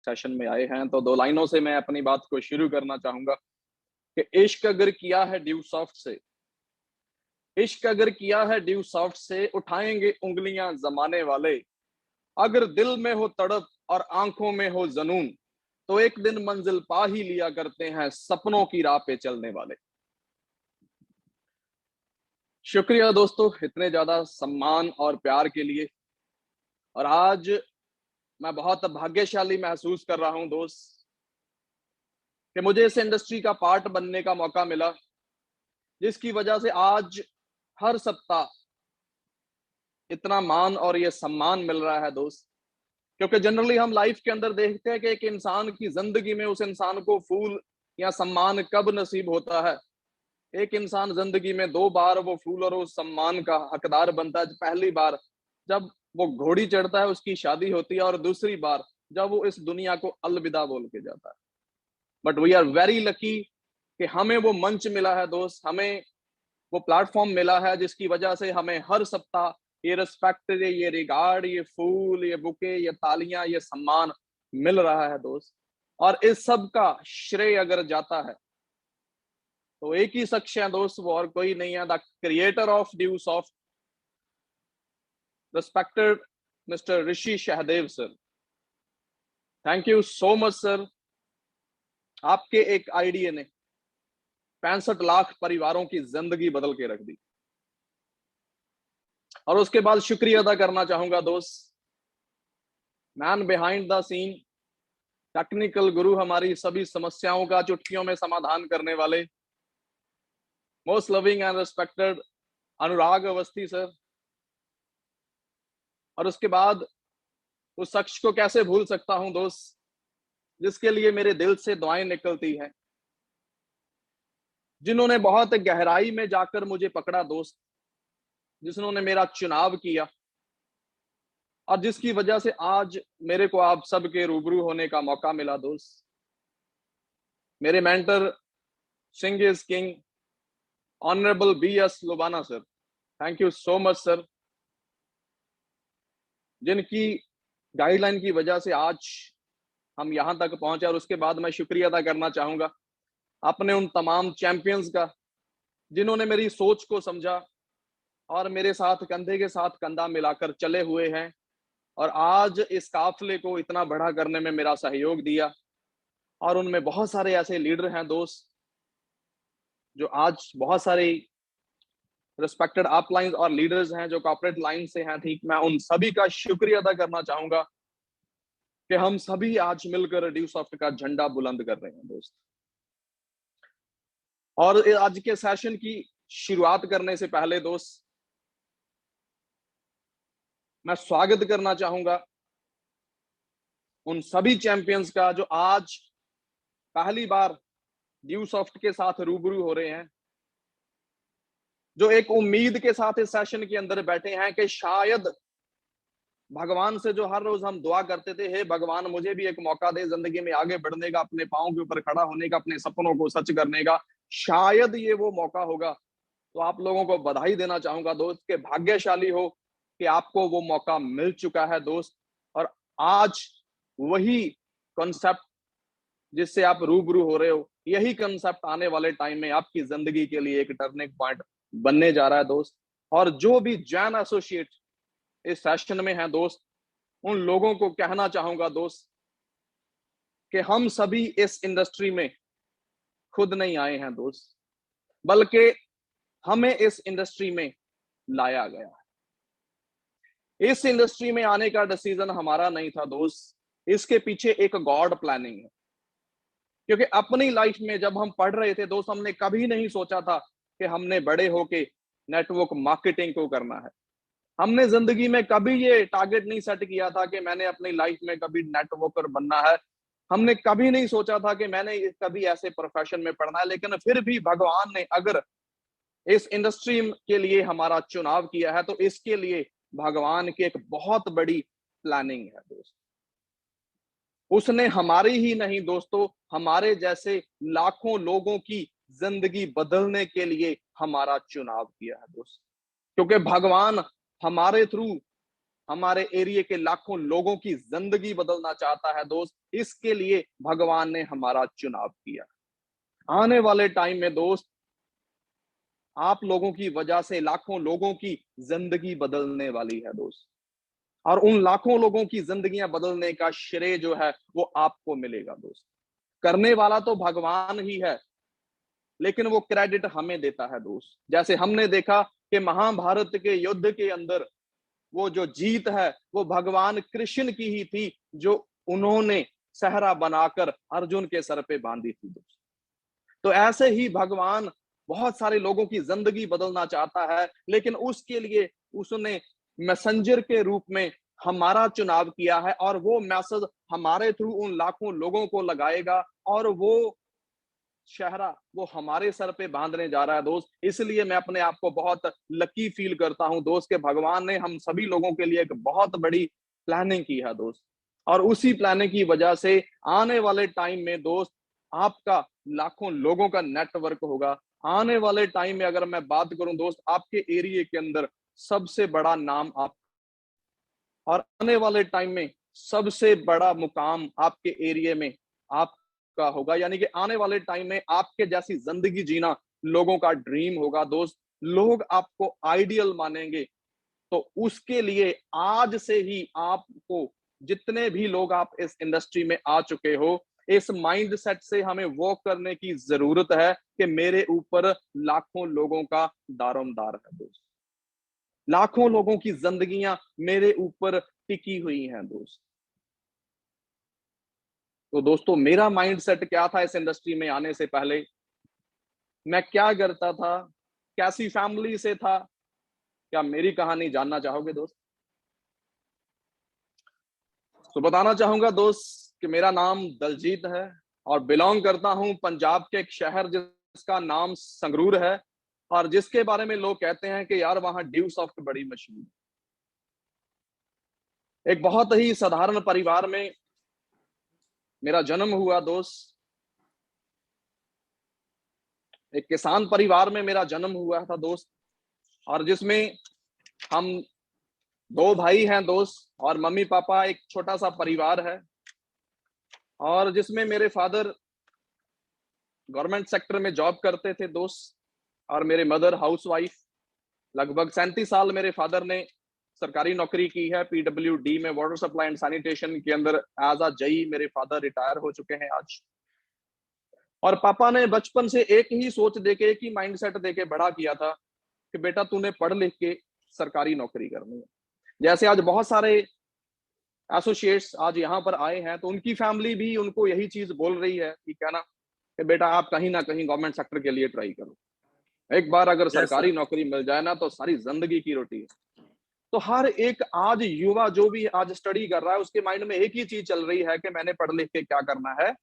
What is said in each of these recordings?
Session में आए हैं, तो 2 लाइनों से मैं अपनी बात को शुरू करना चाहूंगा कि इश्क अगर किया है ड्यू सॉफ्ट से, इश्क अगर किया है ड्यू सॉफ्ट से, उठाएंगे उंगलियां जमाने वाले। अगर दिल में हो तड़प और आंखों में हो जनून, तो एक दिन मंजिल पा ही लिया करते हैं सपनों की राह पे चलने वाले। शुक्रिया दोस्तों, इतने ज्यादा सम्मान और प्यार के लिए। और आज मैं बहुत भाग्यशाली महसूस कर रहा हूं दोस्त कि मुझे इस इंडस्ट्री का पार्ट बनने का मौका मिला, जिसकी वजह से आज हर सप्ताह इतना मान और ये सम्मान मिल रहा है दोस्त। क्योंकि जनरली हम लाइफ के अंदर देखते हैं कि एक इंसान की जिंदगी में उस इंसान को फूल या सम्मान कब नसीब होता है। एक इंसान जिंदगी में 2 बार वो फूल और उस सम्मान का हकदार बनता है। पहली बार जब वो घोड़ी चढ़ता है, उसकी शादी होती है, और दूसरी बार जब वो इस दुनिया को अलविदा बोल के जाता है। But we are very lucky कि हमें वो मंच मिला है दोस्त, हमें वो प्लेटफॉर्म मिला है जिसकी वजह से हमें हर सप्ताह ये रिस्पेक्ट, ये रिगार्ड, ये फूल, ये बुके, ये तालियां, ये सम्मान मिल रहा है दोस्त। और इस सब का श्रेय अगर जाता है तो एक ही शख्स है दोस्त, वो और कोई नहीं है, the creator of Dew Soft, respected mister Rishi Sahdev sir. Thank you so much sir. आपके एक आइडिया ने 65 लाख परिवारों की जिंदगी बदल के रख दी। और उसके बाद शुक्रिया अदा करना चाहूंगा दोस्त, man behind the scene, technical guru, हमारी सभी समस्याओं का चुटकियों में समाधान करने वाले, most loving and respected Anurag Awasthi sir. और उसके बाद उस शख्स को कैसे भूल सकता हूं दोस्त, जिसके लिए मेरे दिल से दुआएं निकलती हैं, जिन्होंने बहुत गहराई में जाकर मुझे पकड़ा दोस्त, जिन्होंने मेरा चुनाव किया, और जिसकी वजह से आज मेरे को आप सबके रूबरू होने का मौका मिला दोस्त। मेरे mentor, Singh is king, honourable BS Lobana sir. Thank you so much sir, जिनकी गाइडलाइन की वजह से आज हम यहां तक पहुंचे। और उसके बाद मैं शुक्रिया अदा करना चाहूंगा अपने उन तमाम चैंपियंस का, जिन्होंने मेरी सोच को समझा और मेरे साथ कंधे के साथ कंधा मिलाकर चले हुए हैं, और आज इस काफिले को इतना बड़ा करने में मेरा सहयोग दिया। और उनमें बहुत सारे ऐसे लीडर हैं दोस्त, जो आज बहुत सारे रिस्पेक्टेड अपलाइंस और लीडर्स हैं जो कॉर्पोरेट लाइन से हैं। ठीक, मैं उन सभी का शुक्रिया अदा करना चाहूंगा कि हम सभी आज मिलकर ड्यू सॉफ्ट का झंडा बुलंद कर रहे हैं दोस्त। और आज के सेशन की शुरुआत करने से पहले दोस्त, मैं स्वागत करना चाहूंगा उन सभी चैंपियंस का जो आज पहली बार ड्यू सॉफ्ट के साथ रूबरू हो रहे हैं, जो एक उम्मीद के साथ इस सेशन के अंदर बैठे हैं कि शायद भगवान से जो हर रोज हम दुआ करते थे, हे भगवान मुझे भी एक मौका दे जिंदगी में आगे बढ़ने का, अपने पांव के ऊपर खड़ा होने का, अपने सपनों को सच करने का, शायद ये वो मौका होगा। तो आप लोगों को बधाई देना चाहूंगा दोस्त कि भाग्यशाली हो कि आपको वो मौका मिल चुका है दोस्त। और आज वही कॉन्सेप्ट जिससे आप रूबरू हो रहे हो, यही कंसेप्ट आने वाले टाइम में आपकी जिंदगी के लिए एक टर्निंग पॉइंट बनने जा रहा है दोस्त। और जो भी जैन एसोसिएट इस सेशन में हैं दोस्त, उन लोगों को कहना चाहूंगा दोस्त कि हम सभी इस इंडस्ट्री में खुद नहीं आए हैं दोस्त, बल्कि हमें इस इंडस्ट्री में लाया गया है। इस इंडस्ट्री में आने का डिसीजन हमारा नहीं था दोस्त, इसके पीछे एक गॉड प्लानिंग है। क्योंकि अपनी लाइफ में जब हम पढ़ रहे थे दोस्त, हमने कभी नहीं सोचा था कि हमने बड़े होके नेटवर्क मार्केटिंग को करना है। हमने जिंदगी में कभी ये टारगेट नहीं सेट किया था कि मैंने अपनी लाइफ में कभी नेटवर्कर बनना है। हमने कभी नहीं सोचा था कि मैंने कभी ऐसे प्रोफेशन में पढ़ना है। लेकिन फिर भी भगवान ने अगर इस इंडस्ट्री के लिए हमारा चुनाव किया है, तो इसके लिए भगवान की एक बहुत बड़ी प्लानिंग है दोस्त। उसने हमारी ही नहीं दोस्तों, हमारे जैसे लाखों लोगों की जिंदगी बदलने के लिए हमारा चुनाव किया है दोस्त। क्योंकि भगवान हमारे थ्रू हमारे एरिया के लाखों लोगों की जिंदगी बदलना चाहता है दोस्त। इसके लिए भगवान ने हमारा चुनाव किया। आने वाले टाइम में दोस्त, आप लोगों की वजह से लाखों लोगों की जिंदगी बदलने वाली है दोस्त, और उन लाखों लोगों की जिंदगियां बदलने का श्रेय जो है वो आपको मिलेगा दोस्त। करने वाला तो भगवान ही है, लेकिन वो क्रेडिट हमें देता है दोस्त। जैसे हमने देखा कि महाभारत के युद्ध के अंदर वो जो जीत है वो भगवान कृष्ण की ही थी, जो उन्होंने सहरा बनाकर अर्जुन के सर पे बांधी थी दोस्त। तो ऐसे ही भगवान बहुत सारे लोगों की जिंदगी बदलना चाहता है, लेकिन उसके लिए उसने मैसेंजर के रूप में हमारा चुनाव किया है, और वो मैसेज हमारे थ्रू उन लाखों लोगों को लगाएगा, और वो शहरा वो हमारे सर पे बांधने जा रहा है दोस्त। इसलिए मैं अपने आप को बहुत लकी फील करता हूं दोस्त, कि भगवान ने हम सभी लोगों के लिए एक बहुत बड़ी प्लानिंग की है दोस्त। और उसी प्लानिंग की वजह से आने वाले टाइम में दोस्त, आपका लाखों लोगों का नेटवर्क होगा। आने वाले टाइम में अगर मैं बात करूं दोस्त, आपके एरिया के अंदर सबसे बड़ा नाम आप, और आने वाले टाइम में सबसे बड़ा मुकाम आपके एरिया में आपका होगा। यानी कि आने वाले टाइम में आपके जैसी जिंदगी जीना लोगों का ड्रीम होगा दोस्त। लोग आपको आइडियल मानेंगे। तो उसके लिए आज से ही आपको, जितने भी लोग आप इस इंडस्ट्री में आ चुके हो, इस माइंडसेट से हमें वर्क करने की जरूरत है कि मेरे ऊपर लाखों लोगों का दारोमदार है दोस्त। लाखों लोगों की जिंदगियां मेरे ऊपर टिकी हुई हैं दोस्त। तो दोस्तों, मेरा माइंडसेट क्या था इस इंडस्ट्री में आने से पहले, मैं क्या करता था, कैसी फैमिली से था, क्या मेरी कहानी जानना चाहोगे दोस्त? तो बताना चाहूंगा दोस्त कि मेरा नाम दलजीत है, और बिलोंग करता हूं पंजाब के एक शहर जिसका नाम संगरूर है, और जिसके बारे में लोग कहते हैं कि यार वहां ड्यू सॉफ्ट बड़ी मशहूर। एक बहुत ही साधारण परिवार में मेरा जन्म हुआ दोस्त। एक किसान परिवार में मेरा जन्म हुआ था दोस्त, और जिसमें हम दो भाई हैं दोस्त, और मम्मी पापा, एक छोटा सा परिवार है, और जिसमें मेरे फादर गवर्नमेंट सेक्टर में जॉब करते थे दोस्त, और मेरे मदर हाउसवाइफ। लगभग 37 साल मेरे फादर ने सरकारी नौकरी की है, पीडब्ल्यूडी में वाटर सप्लाई एंड सैनिटेशन के अंदर एज अ जई मेरे फादर रिटायर हो चुके हैं आज। और पापा ने बचपन से एक ही सोच देके, एक ही माइंडसेट देके बड़ा किया था कि बेटा तूने पढ़ लिख के सरकारी नौकरी करनी है। जैसे आज बहुत सारे एसोसिएट्स आज यहाँ पर आए हैं, तो उनकी फैमिली भी उनको यही चीज बोल रही है कि क्या ना, कि बेटा आप कहीं ना कहीं गवर्नमेंट सेक्टर के लिए ट्राई करो। एक बार अगर यस सर। सरकारी नौकरी मिल जाए ना, तो सारी जिंदगी की रोटी है। तो हर एक आज युवा जो भी आज स्टडी कर रहा है, उसके माइंड में एक ही चीज चल रही है कि मैंने पढ़ लिख के क्या करना है,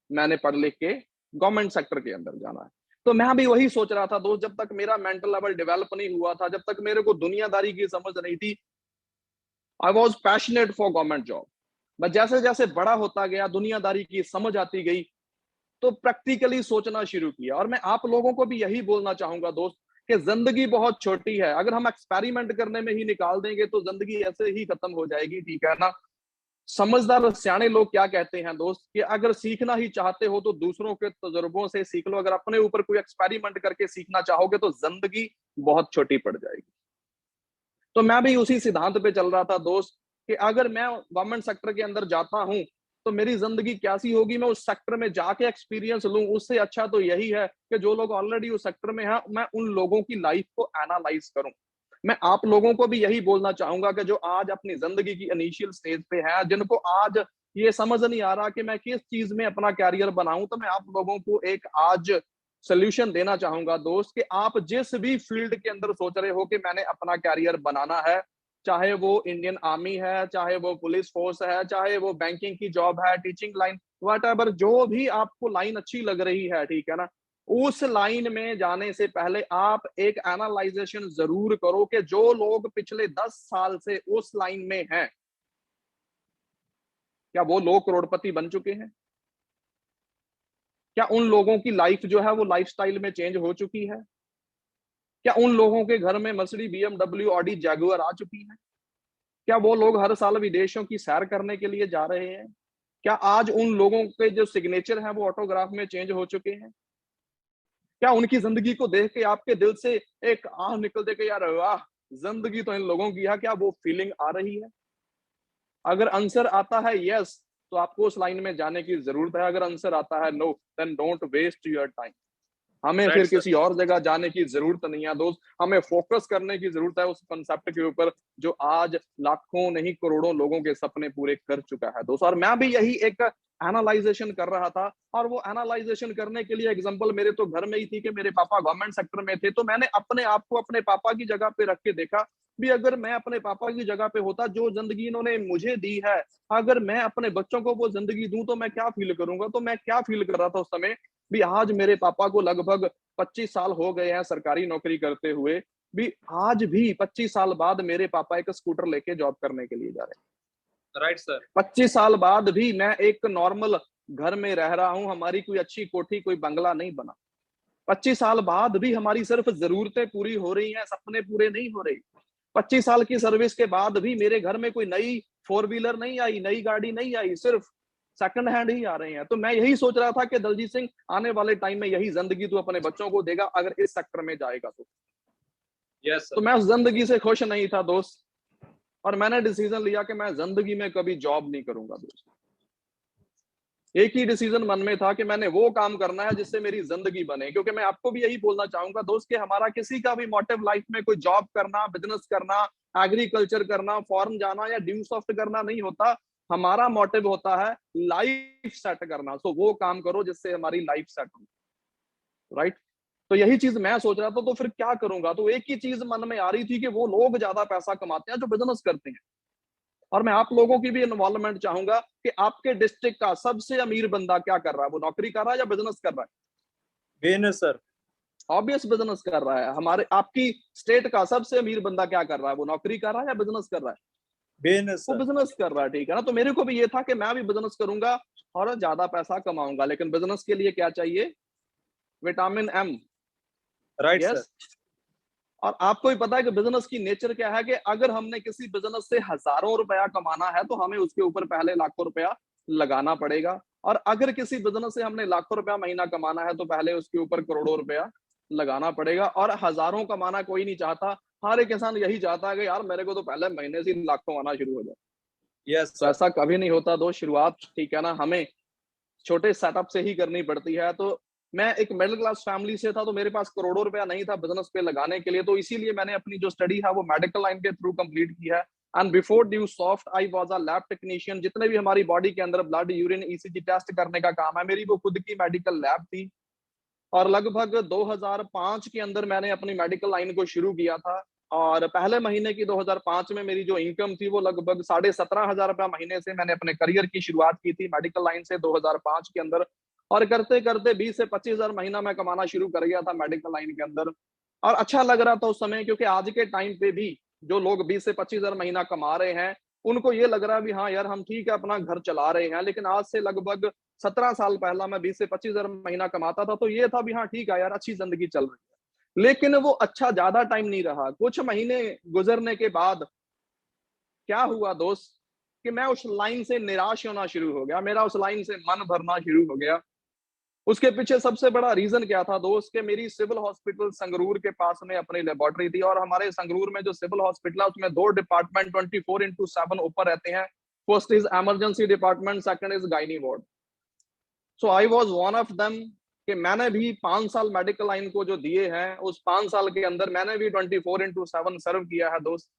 मैंने पढ़ लिख के गवर्नमेंट सेक्टर के अंदर जाना है। तो मैं भी वही सोच रहा था दोस्त, जब तक मेरा मेंटल लेवल डेवलप नहीं हुआ था, जब तक मेरे को दुनियादारी की समझ नहीं थी, I was passionate for government job. But जैसे जैसे बड़ा होता गया, दुनियादारी की समझ आती गई, तो प्रैक्टिकली सोचना शुरू किया। और मैं आप लोगों को भी यही बोलना चाहूंगा दोस्त, कि जिंदगी बहुत छोटी है। अगर हम एक्सपेरिमेंट करने में ही निकाल देंगे तो जिंदगी ऐसे ही खत्म हो जाएगी, ठीक है ना। समझदार सियाने लोग क्या कहते हैं दोस्त, कि अगर सीखना ही चाहते हो तो दूसरों के तजुर्बों से सीख लो। अगर अपने ऊपर कोई एक्सपेरिमेंट करके सीखना चाहोगे तो जिंदगी बहुत छोटी पड़ जाएगी। तो मैं भी उसी सिद्धांत पे चल रहा था दोस्त, कि अगर मैं गवर्नमेंट सेक्टर के अंदर जाता हूं तो मेरी जिंदगी कैसी होगी, मैं उस सेक्टर में जाके एक्सपीरियंस लूं। उससे अच्छा तो यही है कि जो लोग ऑलरेडी उस सेक्टर में हैं, मैं उन लोगों की लाइफ को एनालाइज करूं। मैं आप लोगों को भी यही बोलना चाहूंगा कि जो आज अपनी जिंदगी की इनिशियल स्टेज पे है, जिनको आज ये समझ नहीं आ रहा कि मैं किस चीज में अपना कैरियर बनाऊं, तो मैं आप लोगों को एक आज सोल्यूशन देना चाहूंगा दोस्त, कि आप जिस भी फील्ड के अंदर सोच रहे हो कि मैंने अपना कैरियर बनाना है, चाहे वो इंडियन आर्मी है, चाहे वो पुलिस फोर्स है, चाहे वो बैंकिंग की जॉब है, टीचिंग लाइन, व्हाटएवर, जो भी आपको लाइन अच्छी लग रही है, ठीक है ना, उस लाइन में जाने से पहले आप एक एनालाइजेशन जरूर करो कि जो लोग पिछले 10 साल से उस लाइन में हैं, क्या वो लोग करोड़पति बन चुके हैं? क्या उन लोगों की लाइफ जो है वो लाइफस्टाइल में चेंज हो चुकी है? क्या उन लोगों के घर में मर्सिडीज, बीएमडब्ल्यू, ऑडी, जैगुआर आ चुकी है? क्या वो लोग हर साल विदेशों की सैर करने के लिए जा रहे हैं? क्या आज उन लोगों के जो सिग्नेचर हैं वो ऑटोग्राफ में चेंज हो चुके हैं? क्या उनकी जिंदगी को देख के आपके दिल से एक आह निकल दे के यार वाह, जिंदगी तो इन लोगों की है, क्या वो फीलिंग आ रही है? अगर आंसर आता है यस, तो आपको उस लाइन में जाने की जरूरत है। अगर आंसर आता है no, then don't waste your time. हमें राइट फिर सर। किसी और जगह जाने की जरूरत नहीं है दोस्त, हमें फोकस करने की जरूरत है उस कंसेप्ट के ऊपर जो आज लाखों नहीं करोड़ों लोगों के सपने पूरे कर चुका है दोस्त। और मैं भी यही एक एनालाइजेशन कर रहा था, और वो एनालाइजेशन करने के लिए एग्जांपल मेरे तो घर में ही थी कि मेरे पापा गवर्नमेंट सेक्टर में थे, तो मैंने अपने आप को अपने पापा की जगह पे रख के देखा भी अगर मैं अपने पापा की जगह पे होता, जो जिंदगी इन्होंने मुझे दी है, अगर मैं अपने बच्चों को वो जिंदगी दूं तो मैं क्या फील करूंगा। तो मैं क्या फील कर रहा था उस समय भी, आज मेरे पापा को लगभग 25 साल हो गए हैं सरकारी नौकरी करते हुए भी, आज भी 25 साल बाद मेरे पापा एक स्कूटर लेके जॉब करने के लिए जा रहे हैं। Right sir. 25 साल बाद भी मैं एक नॉर्मल घर में रह रहा हूं, हमारी कोई अच्छी कोठी कोई बंगला नहीं बना। 25 साल बाद भी हमारी सिर्फ जरूरतें पूरी हो रही हैं, सपने पूरे नहीं हो रहे। 25 साल की सर्विस के बाद भी मेरे घर में कोई नई 4 व्हीलर नहीं आई, नई गाड़ी नहीं आई, सिर्फ सेकंड हैंड ही आ रहे हैं। तो मैं यही सोच रहा था कि दलजीत सिंह, आने वाले टाइम में यही जिंदगी तू अपने बच्चों को देगा अगर इस सेक्टर में जाएगा तो। यस तो सर। मैं उस जिंदगी से खुश नहीं था दोस्त, और मैंने डिसीजन लिया कि मैं जिंदगी में कभी जॉब नहीं करूंगा दोस्त। एक ही डिसीजन मन में था कि मैंने वो काम करना है जिससे मेरी जिंदगी बने। क्योंकि मैं आपको भी यही बोलना चाहूंगा दोस्त कि हमारा किसी का भी मोटिव लाइफ में कोई जॉब करना, बिजनेस करना, एग्रीकल्चर करना, फॉरेन जाना या ड्यू सॉफ्ट करना नहीं होता। हमारा मोटिव होता है लाइफ सेट करना। तो वो काम करो जिससे हमारी लाइफ सेट हो, राइट। तो यही चीज मैं सोच रहा था, तो फिर क्या करूंगा। तो एक ही चीज मन में आ रही थी कि वो लोग ज्यादा पैसा कमाते हैं जो बिजनेस करते हैं। और मैं आप लोगों की भी इन्वॉल्वमेंट चाहूंगा कि आपके डिस्ट्रिक्ट का सबसे अमीर बंदा क्या कर रहा है, वो नौकरी कर रहा है या बिजनेस कर रहा है? Business sir. ऑब्वियस बिजनेस कर रहा है। हमारे आपकी स्टेट का सबसे अमीर बंदा क्या कर रहा है, वो नौकरी कर रहा है या बिजनेस कर रहा है? बिजनेस वो सर। बिजनेस कर रहा है, ठीक है ना। तो मेरे को भी ये था कि मैं भी बिजनेस करूंगा और ज्यादा पैसा कमाऊंगा। लेकिन बिजनेस के लिए क्या चाहिए? Vitamin M. Right sir. Yes. और आपको भी पता है कि बिजनेस की नेचर क्या है कि अगर हमने किसी बिजनेस से हजारों रुपया कमाना है तो हमें उसके ऊपर पहले लाखों रुपया लगाना पड़ेगा। और अगर किसी बिजनेस से हमने लाखों रुपया महीना कमाना है तो पहले उसके ऊपर करोड़ों रुपया लगाना पड़ेगा। और हजारों कमाना कोई नहीं चाहता। हर एक इंसान यही चाहता है कि यार मेरे को तो पहले महीने से लाखों आना शुरू हो जाए। यस तो सर। ऐसा कभी नहीं होता दोस्त, शुरुआत, ठीक है ना, हमें छोटे सेटअप से ही करनी पड़ती है। तो मैं एक मिडिल क्लास फैमिली से था, तो मेरे पास करोड़ों रुपया नहीं था बिजनेस पे लगाने के लिए। तो इसीलिए मैंने अपनी जो स्टडी है वो मेडिकल लाइन के थ्रू कंप्लीट की है। And before due soft I was a lab technician. जितने भी हमारी बॉडी के अंदर ब्लड, यूरिन, ईसीजी टेस्ट करने का काम है, मेरी वो खुद की मेडिकल लैब थी। और लगभग 2005 के अंदर मैंने अपनी मेडिकल लाइन को शुरू किया था। और पहले महीने की 2005 में मेरी जो इनकम थी वो लगभग 17,500 रुपया महीने से मैंने अपने करियर की शुरुआत की थी मेडिकल लाइन से 2005 के अंदर। और करते करते 20 से 25,000 महीना मैं कमाना शुरू कर गया था मेडिकल लाइन के अंदर। और अच्छा लग रहा था उस समय, क्योंकि आज के टाइम पे भी जो लोग 20 से 25,000 महीना कमा रहे हैं, उनको ये लग रहा है भी हाँ यार हम ठीक है अपना घर चला रहे हैं। लेकिन आज से लगभग 17 साल पहला मैं 20 से 25,000 महीना कमाता था, तो ये था भी हाँ ठीक है यार अच्छी जिंदगी चल रही है। लेकिन वो अच्छा ज्यादा टाइम नहीं रहा। कुछ महीने गुजरने के बाद क्या हुआ दोस्त कि मैं उस लाइन से निराश होना शुरू हो गया, मेरा उस लाइन से मन भरना शुरू हो गया। उसके पीछे सबसे बड़ा रीजन क्या था दोस्त कि मेरी सिविल हॉस्पिटल संगरूर के पास में अपनी लेबोरेटरी थी। और हमारे संगरूर में जो सिविल हॉस्पिटल है उसमें 2 डिपार्टमेंट 24/7 ऊपर रहते हैं। First is emergency department, second is gynae ward. So I was one of them कि मैंने भी 5 साल मेडिकल लाइन को जो दिए हैं, उस 5 साल के अंदर मैंने भी 24/7 सर्व किया है दोस्त।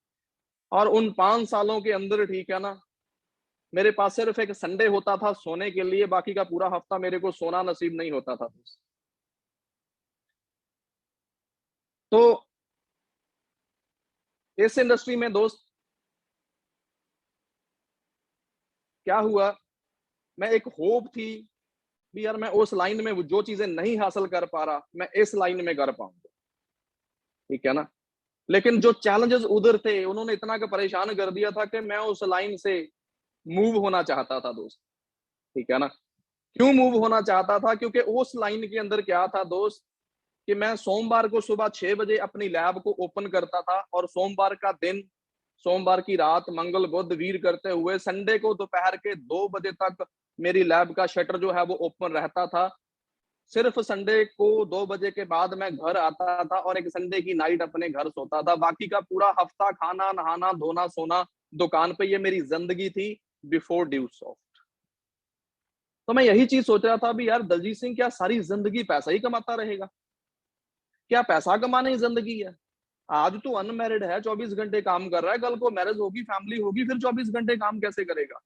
और उन 5 सालों के अंदर, ठीक है ना, मेरे पास सिर्फ एक संडे होता था सोने के लिए, बाकी का पूरा हफ्ता मेरे को सोना नसीब नहीं होता था दोस्त। तो इस इंडस्ट्री में दोस्त क्या हुआ, मैं एक होप थी भी यार मैं उस लाइन में जो चीजें नहीं हासिल कर पा रहा मैं इस लाइन में कर पाऊंगा, ठीक है ना। लेकिन जो चैलेंजेस उधर थे उन्होंने इतना का परेशान कर दिया था कि मैं उस लाइन से मूव होना चाहता था दोस्त, ठीक है ना। क्यों मूव होना चाहता था? क्योंकि उस लाइन के अंदर क्या था दोस्त कि मैं सोमवार को सुबह 6 बजे अपनी लैब को ओपन करता था और सोमवार का दिन सोमवार की रात, मंगल, बुध, वीर करते हुए संडे को दोपहर के 2 बजे तक मेरी लैब का शटर जो है वो ओपन रहता था। सिर्फ संडे को 2 बजे के बाद मैं घर आता था और एक संडे की नाइट अपने घर सोता था। बाकी का पूरा हफ्ता खाना, नहाना, धोना, सोना दुकान पे, ये मेरी ज़िंदगी थी बिफोर ड्यूसॉफ्ट। तो मैं यही चीज़ सोच रहा था अभी यार, दलजीत सिंह क्या सारी ज़िंदगी पैसा ही कमाता रहेगा? क्या पैसा कमाना ही ज़िंदगी है? आज तो अनमैरिड है, 24 घंटे काम कर रहा है, कल को मैरिज होगी, फैमिली होगी, फिर 24 घंटे काम कैसे करेगा?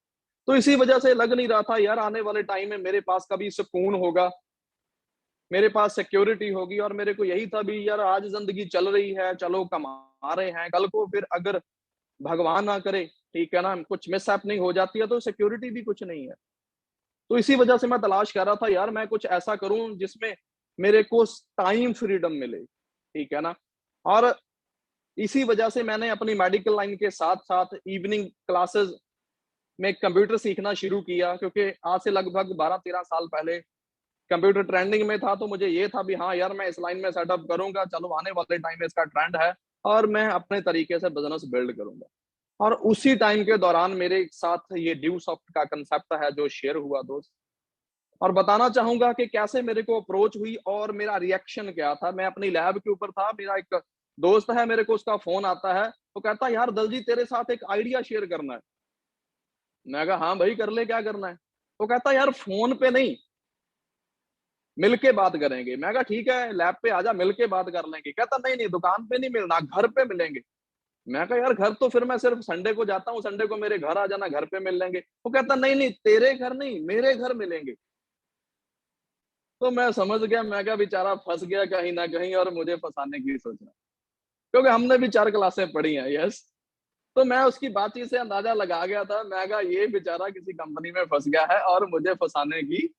तो इसी वजह से लग नहीं रहा था यार आने वाले टाइम में मेरे पास कभी सुकून होगा, मेरे पास सिक्योरिटी होगी। और मेरे को यही था भी यार, आज ज़िंदगी चल रही है, चलो कमा रहे हैं, कल को फिर अगर भगवान ना करे, ठीक है ना, कुछ मिसहैपनिंग हो जाती है तो सिक्योरिटी भी कुछ नहीं है। तो इसी वजह से मैं तलाश कर रहा था यार, मैं कुछ ऐसा करूँ जिसमें मेरे को टाइम फ्रीडम मिले, ठीक है ना? और इसी वजह से मैंने अपनी मेडिकल लाइन के साथ-साथ इवनिंग क्लासेस में कंप्यूटर सीखना शुरू किया, क्योंकि आज से लगभग 12-13 साल पहले कंप्यूटर ट्रेंडिंग में था। तो मुझे ये था भी हाँ यार, मैं इस लाइन में सेटअप करूँगा, चलो आने वाले टाइम में इसका ट्रेंड है और मैं अपने तरीके से बिज़नेस बिल्ड करूँगा। और उसी टाइम के दौरान मेरे साथ ये ड्यूसॉफ्ट का कांसेप्ट है जो शेयर हुआ दोस्त। और बताना चाहूँगा कि कैसे मेरे को अप्रोच हुई और मेरा रिएक्शन क्या था। मैं अपनी लैब के ऊपर था, मेरा एक दोस्त है, मेरे को उसका फ़ोन आता है, तो कहता है, "यार दलजीत, तेरे साथ एक आइडिया शेयर करना है।" मैं कहा, "हाँ भाई, कर ले, क्या करना है?" तो कहता है, "यार फ़ोन पे नहीं, मिल के बात करेंगे।" मैं कहा, "ठीक है, लैब पे आजा, मिल के बात कर लेंगे।" कहता, "नहीं, नहीं, दुकान पे नहीं मिलना, घर पे मिलेंगे।" मैं कहा, "यार घर तो फिर मैं सिर्फ संडे को जाता हूँ, संडे को मेरे घर आ जाना, घर पे मिल लेंगे।" वो कहता, "नहीं, नहीं, तेरे घर नहीं, मेरे घर मिलेंगे।" तो मैं समझ गया, मैं कहा बेचारा फँस गया कहीं न कहीं और मुझे फँसाने की सोच रहा है। क्योंकि हमने भी 4 क्लासें पढ़ी हैं, यस। तो मैं उसकी बातचीत से अंदाज़ा लगा गया था, मैं कहा ये बेचारा किसी कंपनी में फँस गया है और मुझे फँसाने की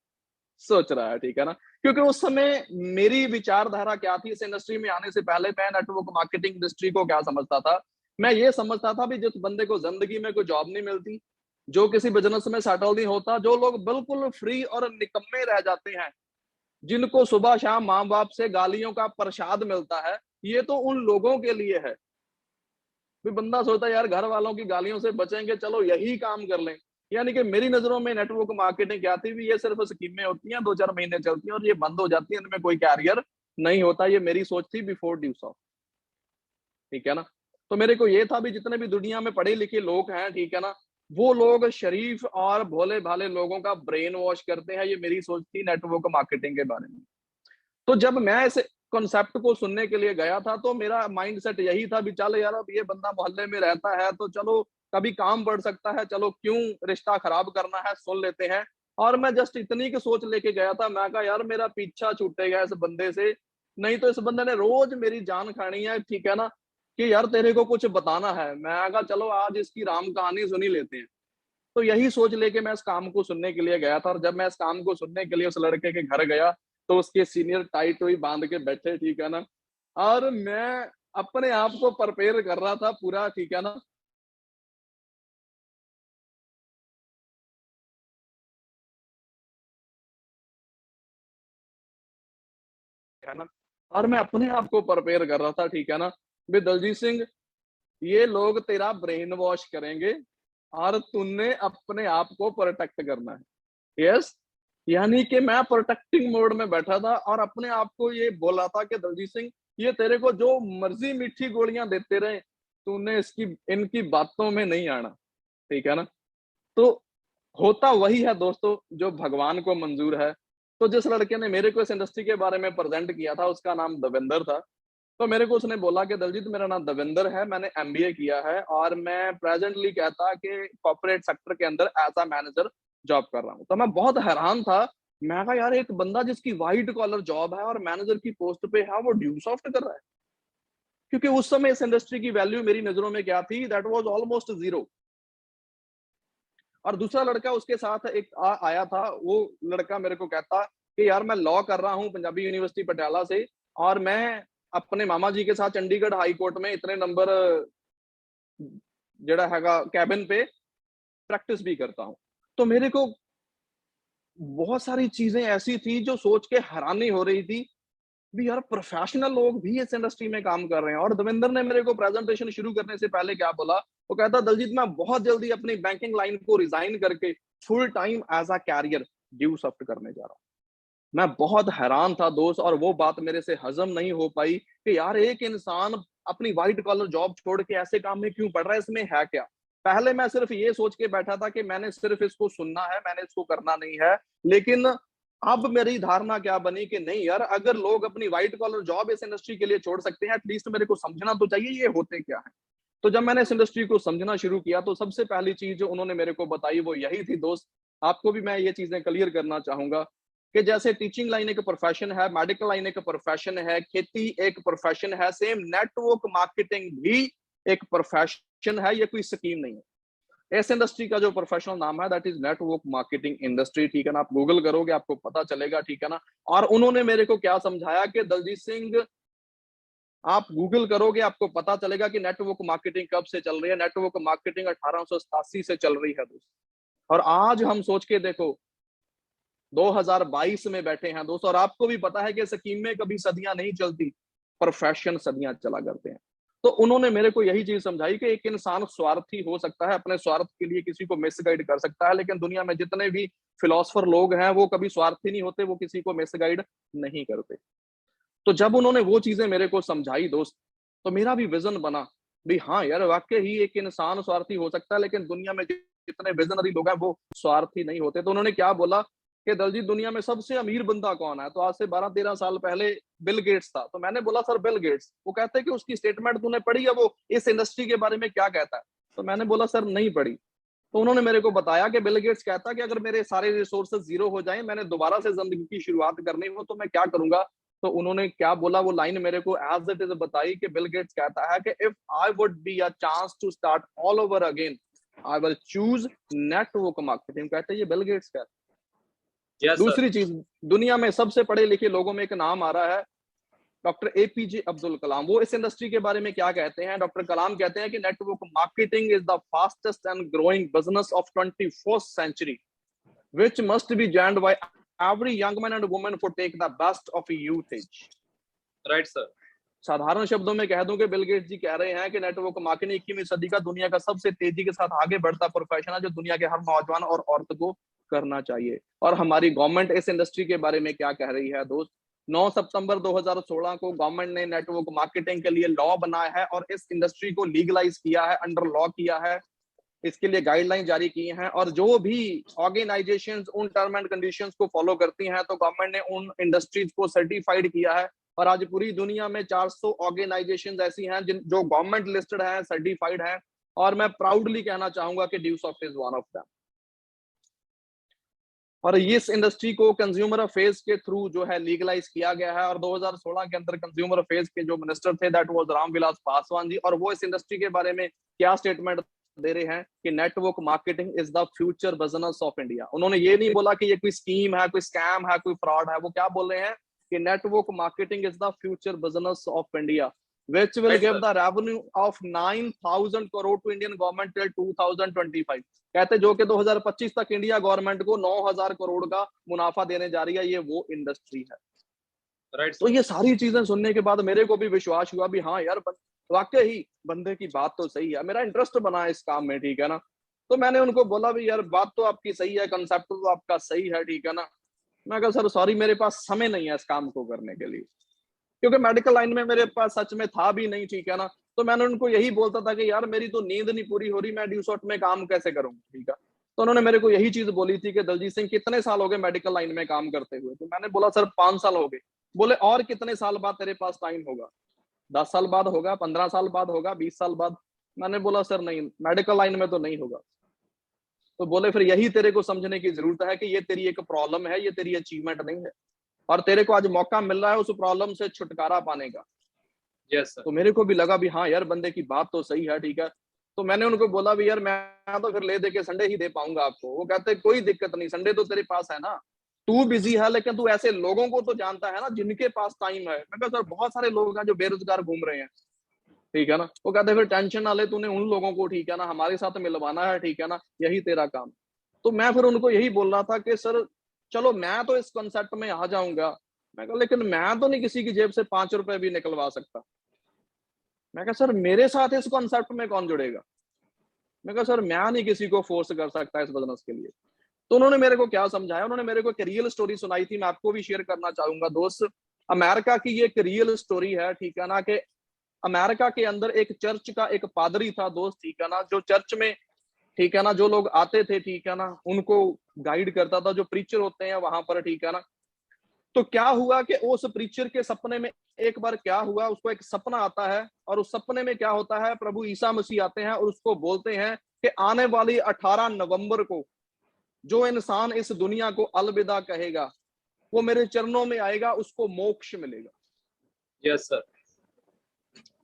सोच रहा है, ठीक है ना? क्योंकि उस समय मेरी विचारधारा क्या थी, इस इंडस्ट्री में आने से पहले मैं नेटवर्क मार्केटिंग इंडस्ट्री को क्या समझता था, मैं ये समझता था भी जिस बंदे को ज़िंदगी में कोई जॉब नहीं मिलती, जो किसी बिज़नेस में सेटल नहीं होता, जो लोग बिल्कुल फ्री और निकम्मे रह जाते हैं, जिनको सुबह-शाम माँ-बाप से गालियों का प्रसाद मिलता है, ये तो उन लोगों के लिए है। फिर बंदा सोचता है यार घर वालों की गालियों से बचेंगे, चलो यही काम कर लें। यानी कि मेरी नज़रों में नेटवर्क मार्केटिंग क्या थी भी, ये सिर्फ़ स्कीमें होती हैं, 2-4 महीने चलती हैं और ये बंद हो जाती हैं, इनमें कोई कैरियर नहीं होता। ये मेरी सोच थी बिफोर ड्यूसॉफ्ट, ठीक है ना? तो मेरे को ये था भी जितने भी दुनिया में पढ़े-लिखे लोग हैं, ठीक है ना? वो लोग शरीफ और भोले-भाले लोगों का ब्रेन वॉश करते हैं, ये मेरी सोच थी नेटवर्क मार्केटिंग के बारे में। तो जब मैं इस कॉन्सेप्ट को सुनने के लिए गया था, तो मेरा माइंडसेट यही था भी चल यार, अब ये बंदा मोहल्ले में रहता है, तो चलो कभी काम बढ़ सकता है, चलो क्यों रिश्ता खराब करना है, सुन लेते हैं। और मैं जस्ट इतनी की सोच लेके गया था, मैं कहा यार मेरा पीछा छूटेगा इस बंदे से, नहीं तो इस बंदे ने रोज मेरी जान खानी है, ठीक है ना? कि यार तेरे को कुछ बताना है। मैं कहा चलो आज इसकी राम कहानी सुन ही लेते हैं। तो यही सोच लेके मैं इस काम को सुनने के लिए गया था और जब मैं इस काम को सुनने के लिए उस लड़के के घर गया, तो उसके सीनियर टाई-टुई बाँध के बैठे, ठीक है ना? और मैं अपने आप को प्रिपेयर कर रहा था पूरा, ठीक है ना? है ना? और मैं अपने आप को प्रिपेयर कर रहा था, ठीक है ना? भी दलजीत सिंह, ये लोग तेरा ब्रेन वॉश करेंगे और तूने अपने आप को प्रोटेक्ट करना है। यस, यानी कि मैं प्रोटेक्टिंग मोड में बैठा था और अपने आप को ये बोला था कि दलजीत सिंह, ये तेरे को जो मर्जी मीठी गोलियां देते रहे, तूने इसकी इनकी बातों में नहीं आना, ठीक है ना? तो होता वही है दोस्तों जो भगवान को मंजूर है। तो जिस लड़के ने मेरे को इस इंडस्ट्री के बारे में प्रेजेंट किया था, उसका नाम दविंदर था। तो मेरे को उसने बोला कि दलजीत, मेरा नाम दविंदर है, मैंने एमबीए किया है और मैं प्रेजेंटली कहता कि कॉर्पोरेट सेक्टर के अंदर एज अ मैनेजर जॉब कर रहा हूँ। तो मैं बहुत हैरान था। मैं कहा यार, एक बंदा जिसकी व्हाइट कॉलर जॉब है और मैनेजर की पोस्ट पे है, वो ड्यूसॉफ्ट कर रहा है। क्योंकि उस समय इस इंडस्ट्री की वैल्यू मेरी नजरों में क्या थी, दैट वाज ऑलमोस्ट जीरो। और दूसरा लड़का उसके साथ एक आया था, वो लड़का मेरे को कहता कि यार मैं लॉ कर रहा हूँ पंजाबी यूनिवर्सिटी पटियाला से और मैं अपने मामा जी के साथ चंडीगढ़ हाई कोर्ट में इतने नंबर जेड़ा हैगा कैबिन पे प्रैक्टिस भी करता हूँ। तो मेरे को बहुत सारी चीजें ऐसी थी जो सोच के हैरानी हो रही थी भी यार, प्रोफेशनल लोग भी इस इंडस्ट्री में काम कर रहे हैं। और दविंदर ने मेरे को प्रेजेंटेशन शुरू करने से पहले क्या बोला वो कहता दलजीत मैं बहुत जल्दी अपनी बैंकिंग लाइन को रिजाइन करके full time as a career Dew Soft करने जा रहा हूँ। मैं बहुत हैरान था दोस्त, और वो बात मेरे से हजम नहीं हो पाई कि यार एक इंसान अपनी व्हाइट कॉलर जॉब छोड़ के ऐसे काम में क्यों पड़ रहा है, इसमें है क्या। पहले मैं सिर्फ ये सोच के बैठा था कि मैंने सिर्फ इसको सुनना है, मैंने इसको करना नहीं है। लेकिन अब मेरी धारणा क्या बनी कि नहीं यार, अगर लोग अपनी व्हाइट कॉलर जॉब इस इंडस्ट्री के लिए छोड़ सकते हैं, एटलीस्ट मेरे को समझना तो चाहिए ये होते क्या है। तो जब मैंने इस इंडस्ट्री को समझना शुरू किया तो सबसे पहली चीज जो उन्होंने मेरे को बताई वो यही थी दोस्त। आपको भी मैं ये चीजें क्लियर करना चाहूंगा कि जैसे टीचिंग लाइन एक प्रोफेशन है, मेडिकल लाइन एक प्रोफेशन है, खेती एक प्रोफेशन है, सेम नेटवर्क मार्केटिंग भी एक प्रोफेशन है, ये कोई स्कीम नहीं है। इस इंडस्ट्री का जो प्रोफेशनल नाम है that is network marketing industry, ठीक है ना। आप गूगल करोगे आपको पता चलेगा, ठीक है ना। और उन्होंने मेरे को क्या समझाया कि दलजीत सिंह आप गूगल करोगे आपको पता चलेगा कि नेटवर्क मार्केटिंग कब से चल रही है। नेटवर्क मार्केटिंग 1887 से चल रही है दोस्त, और आज हम सोच के देखो 2022 में बैठे हैं दोस्त, और आपको भी पता है कि स्कीम में कभी सदियां नहीं चलती, प्रोफेशन सदियां चला करते हैं। तो उन्होंने मेरे को यही चीज समझाई कि एक इंसान स्वार्थी हो सकता है, अपने स्वार्थ के लिए किसी को मिसगाइड कर सकता है, लेकिन दुनिया में जितने भी फिलोसफर लोग हैं वो कभी स्वार्थी नहीं होते, वो किसी को मिसगाइड नहीं करते। तो जब उन्होंने वो चीजें मेरे को समझाई दोस्त, तो मेरा भी विजन बना भी हाँ यार, वाकई ही एक इंसान स्वार्थी हो सकता है, लेकिन दुनिया में जितने विजनरी लोग हैं वो स्वार्थी नहीं होते। तो उन्होंने क्या बोला कि दलजीत दुनिया में सबसे अमीर बंदा कौन है, तो आज से 12-13 साल पहले बिल गेट्स था। तो मैंने बोला सर बिल गेट्स। वो कहते हैं कि उसकी स्टेटमेंट तूने पढ़ी है, वो इस इंडस्ट्री के बारे में क्या कहता है। तो मैंने बोला सर नहीं पढ़ी। तो उन्होंने मेरे को बताया कि बिल गेट्स कहता है कि अगर मेरे सारे रिसोर्सेज जीरो हो जाएं, मैंने दोबारा से जिंदगी की शुरुआत करनी हो, तो मैं क्या करूंगा। तो उन्होंने क्या बोला, वो लाइन मेरे को एज इट इज बताई कि बिल गेट्स कहता है कि if I would be a chance to start all over again I will choose network marketing. कहते हैं ये बिल गेट्स कहता है। Yes, sir. दूसरी चीज, दुनिया में सबसे पढ़े लिखे लोगों में एक नाम आ रहा है डॉक्टर एपीजे अब्दुल कलाम। वो इस इंडस्ट्री के बारे में क्या कहते हैं। डॉक्टर कलाम कहते हैं कि network marketing is the fastest and growing business of 21st century which must be joined by every young man and woman for take the best of youth age. Right, sir. साधारण शब्दों में कह दूं कि Bill Gates जी कह रहे हैं कि नेटवर्क मार्केटिंग 21वीं सदी का दुनिया का सबसे तेजी के साथ आगे बढ़ता प्रोफेशन है, जो दुनिया के हर नौजवान और औरत को करना चाहिए। और हमारी गवर्नमेंट इस इंडस्ट्री के बारे में क्या कह रही है दोस्त। 9 सितंबर 2016 को गवर्नमेंट ने नेटवर्क मार्केटिंग के लिए लॉ बनाया है और इस इंडस्ट्री को लीगलाइज किया है, अंडर लॉ किया है, इसके लिए गाइडलाइन जारी की हैं। और जो भी ऑर्गेनाइजेशंस उन टर्म एंड कंडीशंस को फॉलो करती हैं, तो गवर्नमेंट ने उन इंडस्ट्रीज को सर्टिफाइड किया है। और आज पूरी दुनिया में 400 ऑर्गेनाइजेशंस ऐसी हैं जिन जो गवर्नमेंट लिस्टेड हैं, सर्टिफाइड हैं, और मैं प्राउडली कहना चाहूंगा कि due soft is one of them. और इस इंडस्ट्री को कंज्यूमर अफेयर्स के थ्रू जो है लीगलाइज किया गया है। और 2016 के अंदर कंज्यूमर अफेयर्स के जो मिनिस्टर थे दैट वाज रामविलास पासवान जी, और वो इस इंडस्ट्री के बारे में क्या स्टेटमेंट दे रहे हैं कि network marketing is the future business of India. उन्होंने ये नहीं बोला कि ये कोई स्कीम है, कोई स्कैम है, कोई फ्रॉड है। वो क्या बोल रहे हैं कि network marketing is the future business of India which will give the revenue of 9,000 crore to Indian government till 2025। कहते जो कि 2025 तक इंडिया गवर्नमेंट को 9,000 करोड़ का मुनाफा देने जा रही है, ये वो इंडस्ट्री है। Right, तो sir. ये सारी चीजें सुनने के बाद मेरे को भी विश्वास हुआ भी हाँ यार, वाकई ही बंदे की बात तो सही है, मेरा इंटरेस्ट बना है इस काम में, ठीक है ना। तो मैंने उनको बोला भी यार बात तो आपकी सही है, कंसेप्ट तो आपका सही है, ठीक है ना। मैं कहा सर सॉरी, मेरे पास समय नहीं है इस काम को करने के लिए, क्योंकि मेडिकल लाइन में मेरे पास सच में था भी नहीं, ठीक है ना। तो मैंने उनको यही बोलता था कि यार मेरी तो नींद नहीं पूरी हो रही, मैं ड्यू शॉट में काम कैसे करूंगा, ठीक है। तो उन्होंने मेरे को यही चीज बोली थी कि दलजीत सिंह कितने साल हो गए मेडिकल लाइन में काम करते हुए। तो मैंने बोला सर 5 साल हो गए। बोले और कितने साल बाद तेरे पास टाइम होगा, 10 साल बाद होगा, 15 साल बाद होगा, 20 साल बाद। मैंने बोला सर नहीं, मेडिकल लाइन में तो नहीं होगा। तो बोले फिर यही तेरे को समझने की जरूरत है कि ये तेरी एक प्रॉब्लम है, ये तेरी अचीवमेंट नहीं है, और तेरे को आज मौका मिल रहा है उस प्रॉब्लम से छुटकारा पाने का। Yes, sir. तो मेरे को भी लगा भी हाँ यार बंदे की बात तो सही है, ठीक है। तो मैंने उनको बोला भी यार मैं तो फिर ले दे के संडे ही दे पाऊंगा आपको। वो कहते कोई दिक्कत नहीं, संडे तो तेरे पास है ना, तू बिजी है, लेकिन तू ऐसे लोगों को तो जानता है ना जिनके पास टाइम है। मैं कहा सर बहुत सारे लोग हैं जो बेरोजगार घूम रहे हैं, ठीक है ना। वो कहते फिर टेंशन ना ले, तूने उन लोगों को, ठीक है ना, हमारे साथ मिलवाना है, ठीक है ना, यही तेरा काम। तो मैं फिर उनको यही बोल रहा था कि सर चलो मैं तो इस कॉन्सेप्ट में आ जाऊंगा, मैं कहा लेकिन मैं तो नहीं किसी की जेब से 5 रुपए भी निकलवा सकता। मैं कहा सर मेरे साथ इस कॉन्सेप्ट में कौन जुड़ेगा। मैं कहा सर मैं नहीं किसी को फोर्स कर सकता इस बिजनेस के लिए। तो उन्होंने मेरे को क्या समझाया, उन्होंने मेरे को एक रियल स्टोरी सुनाई थी, मैं आपको भी शेयर करना चाहूंगा दोस्त। अमेरिका की ये एक रियल स्टोरी है, ठीक है ना, कि अमेरिका के अंदर एक चर्च का एक पादरी था दोस्त, ठीक है ना, जो चर्च में, ठीक है ना, जो लोग आते थे, ठीक है ना, उनको गाइड करता था, जो प्रीचर होते हैं वहां पर, ठीक है ना। तो क्या हुआ कि उस प्रीचर के सपने में एक बार क्या हुआ, उसको एक सपना आता है, और उस सपने में क्या होता है, प्रभु ईसा मसीह आते हैं और उसको बोलते हैं कि आने वाली 18 नवंबर को जो इंसान इस दुनिया को अलविदा कहेगा वो मेरे चरणों में आएगा, उसको मोक्ष मिलेगा। Yes sir.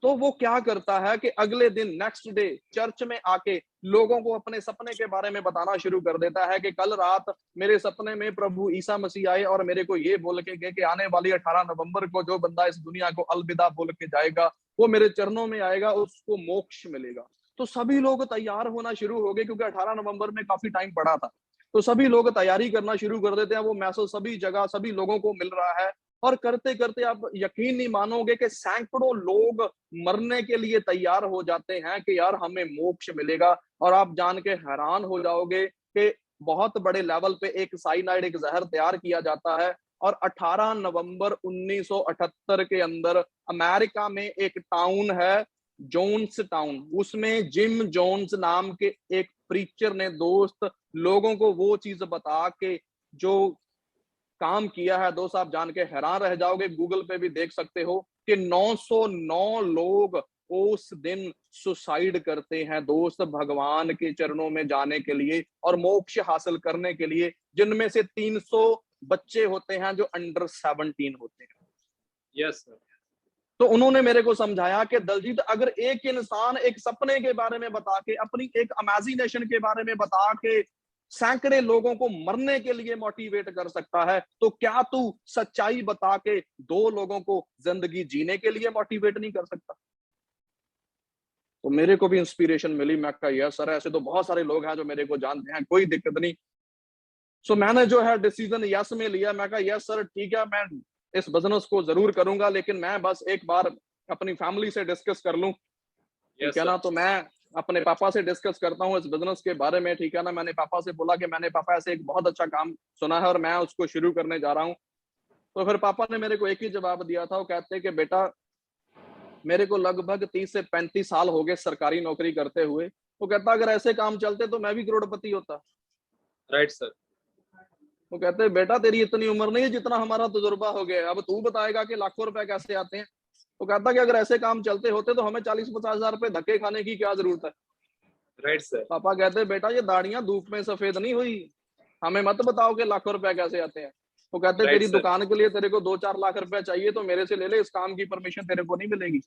तो वो क्या करता है कि अगले दिन नेक्स्ट डे चर्च में आके लोगों को अपने सपने के बारे में बताना शुरू कर देता है कि कल रात मेरे सपने में प्रभु ईसा मसीह आए और मेरे को ये बोल के गए कि आने वाली 18 नवंबर को जो बंदा इस दुनिया को अलविदा बोल के जाएगा वो मेरे चरणों में आएगा, उसको मोक्ष मिलेगा। तो सभी लोग तैयार होना शुरू हो गए, क्योंकि 18 नवंबर में काफी टाइम पड़ा था। तो सभी लोग तैयारी करना शुरू कर देते हैं, वो मैसेज सभी जगह सभी लोगों को मिल रहा है। और करते करते आप यकीन नहीं मानोगे कि सैकड़ों लोग मरने के लिए तैयार हो जाते हैं कि यार हमें मोक्ष मिलेगा। और आप जान के हैरान हो जाओगे कि बहुत बड़े लेवल पे एक साइनाइड, एक जहर तैयार किया जाता है। और 18 नवंबर 1978 के अंदर अमेरिका में एक टाउन है जोन्स टाउन, उसमें जिम जोन्स नाम के एक प्रीचर ने दोस्त लोगों को वो चीज बता के जो काम किया है दोस्त, आप जान के हैरान रह जाओगे। गूगल पे भी देख सकते हो कि 909 लोग उस दिन सुसाइड करते हैं दोस्त, भगवान के चरणों में जाने के लिए और मोक्ष हासिल करने के लिए, जिनमें से 300 बच्चे होते हैं जो अंडर 17 होते हैं। Yes sir. तो उन्होंने मेरे को समझाया कि दलजीत, अगर एक इंसान एक सपने के बारे में बता के, अपनी एक इमेजिनेशन के बारे में बता के सैकड़े लोगों को मरने के लिए मोटिवेट कर सकता है, तो क्या तू सच्चाई बता के 2 लोगों को जिंदगी जीने के लिए मोटिवेट नहीं कर सकता? तो मेरे को भी इंस्पिरेशन मिली। मैं कहा यस सर, ऐसे तो बहुत सारे लोग हैं जो मेरे को जानते हैं, कोई दिक्कत नहीं। सो मैंने जो है डिसीजन यस में लिया। मैं कहा यस सर ठीक है, मैं इस बिजनेस को जरूर करूंगा, लेकिन मैं बस एक बार अपनी फैमिली से डिस्कस कर लूं, ठीक है ना। तो मैं अपने पापा से डिस्कस करता हूँ इस बिजनेस के बारे में, ठीक है ना। मैंने पापा से बोला कि मैंने पापा ऐसे एक बहुत अच्छा काम सुना है और मैं उसको शुरू करने जा रहा हूँ। तो फिर पापा ने मेरे को एक ही जवाब दिया था, वो कहते कि बेटा मेरे को लगभग 30 से 35 साल हो गए सरकारी नौकरी करते हुए। वो कहता अगर ऐसे काम चलते तो मैं भी करोड़पति होता। Right sir. वो कहते बेटा तेरी इतनी उम्र नहीं है जितना हमारा तजुर्बा हो गया, अब तू बताएगा कि लाखों रुपए कैसे आते हैं। वो कहता कि अगर ऐसे काम चलते होते तो हमें 40-50 हजार रुपए धक्के खाने की क्या जरूरत है। Right sir. पापा कहते बेटा ये दाढ़ियां धूप में सफेद नहीं हुई, हमें मत बताओ कि लाखों रुपए कैसे आते हैं। वो कहते राइट तेरी सर। दुकान के लिए तेरे को 2-4 लाख रुपए चाहिए तो मेरे से ले ले, इस काम की परमिशन तेरे को नहीं मिलेगी।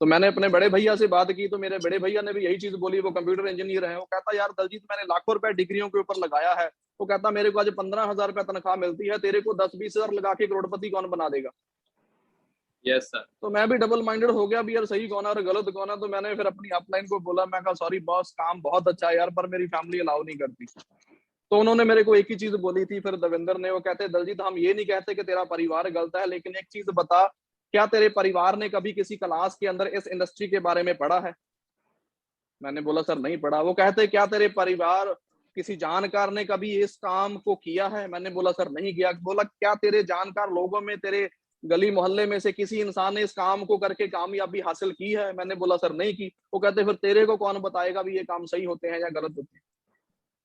तो मैंने अपने बड़े भैया से बात की, तो मेरे बड़े भैया ने भी यही चीज बोली, वो कंप्यूटर इंजीनियर है। वो कहता यार दलजीत मैंने लाखों रुपए डिग्रियों के ऊपर लगाया है। वो कहता मेरे को आज 15,000 रुपए तनख्वाह मिलती है, तेरे को 10-20 हजार लगा के करोड़पति कौन बना देगा। Yes sir. तो मैं भी डबल माइंडेड हो गया भी यार सही कौन है और गलत कौन है। तो मैंने फिर अपनी अपलाइन को बोला, मैं कहा सॉरी बॉस काम बहुत अच्छा है यार पर मेरी फैमिली अलाउ नहीं करती। तो उन्होंने मेरे को एक ही चीज बोली थी फिर दविंदर ने, वो कहते दलजीत हम ये नहीं कहते कि तेरा परिवार गलत है, लेकिन एक चीज बता क्या तेरे परिवार ने कभी किसी क्लास के अंदर इस इंडस्ट्री के बारे में पढ़ा है। मैंने बोला सर नहीं पढ़ा। वो कहते क्या तेरे परिवार किसी जानकार ने कभी इस काम को किया है। मैंने बोला सर नहीं किया। बोला क्या तेरे जानकार लोगों में, तेरे गली मोहल्ले में से किसी इंसान ने इस काम को करके कामयाबी हासिल की है। मैंने बोला सर नहीं की। वो कहते फिर तेरे को कौन बताएगा भी ये काम सही होते हैं या गलत होते हैं।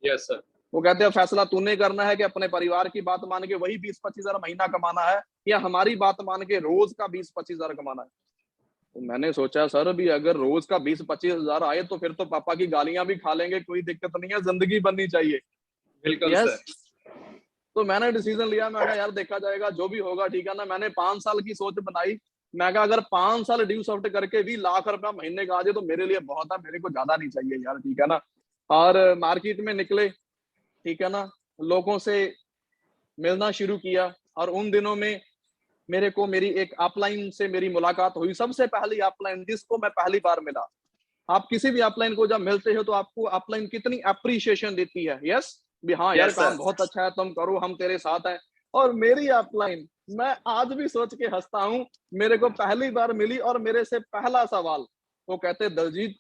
Yes sir. वो कहते हैं फैसला तूने करना है कि अपने परिवार की बात मान के वही 20-25 हजार महीना कमाना है या हमारी बात मान के रोज का 20-25 हजार कमाना है। तो मैंने सोचा सर भी अगर रोज का 20-25 हजार आए तो फिर तो पापा की गालियां भी खा लेंगे, कोई दिक्कत नहीं है, जिंदगी बननी चाहिए। बिल्कुल यस सर। तो मैंने डिसीजन लिया, मैं कहा यार देखा जाएगा जो भी होगा, ठीक है ना। मैंने 5 साल की सोच बनाई। मैं कहा अगर 5 साल ड्यू सॉफ्ट करके भी लाख रुपया महीने का आ जाए तो मेरे लिए बहुत है, मेरे को ज्यादा नहीं चाहिए यार, ठीक है ना। और मार्केट में निकले, ठीक है ना, लोगों से मिलना शुरू किया। और उन दिनों में मेरे को मेरी एक अपलाइन से मेरी मुलाकात हुई, सबसे पहली अपलाइन जिसको मैं पहली बार मिला। आप किसी भी अपलाइन को जब मिलते हो तो आपको अपलाइन कितनी अप्रिशिएशन देती है, यस भी हाँ यार यस काम सर। बहुत अच्छा है, तुम करो, हम तेरे साथ हैं। और मेरी अपलाइन मैं आज भी सोच के हंसता हूं, मेरे को पहली बार मिली और मेरे से पहला सवाल वो कहते दलजीत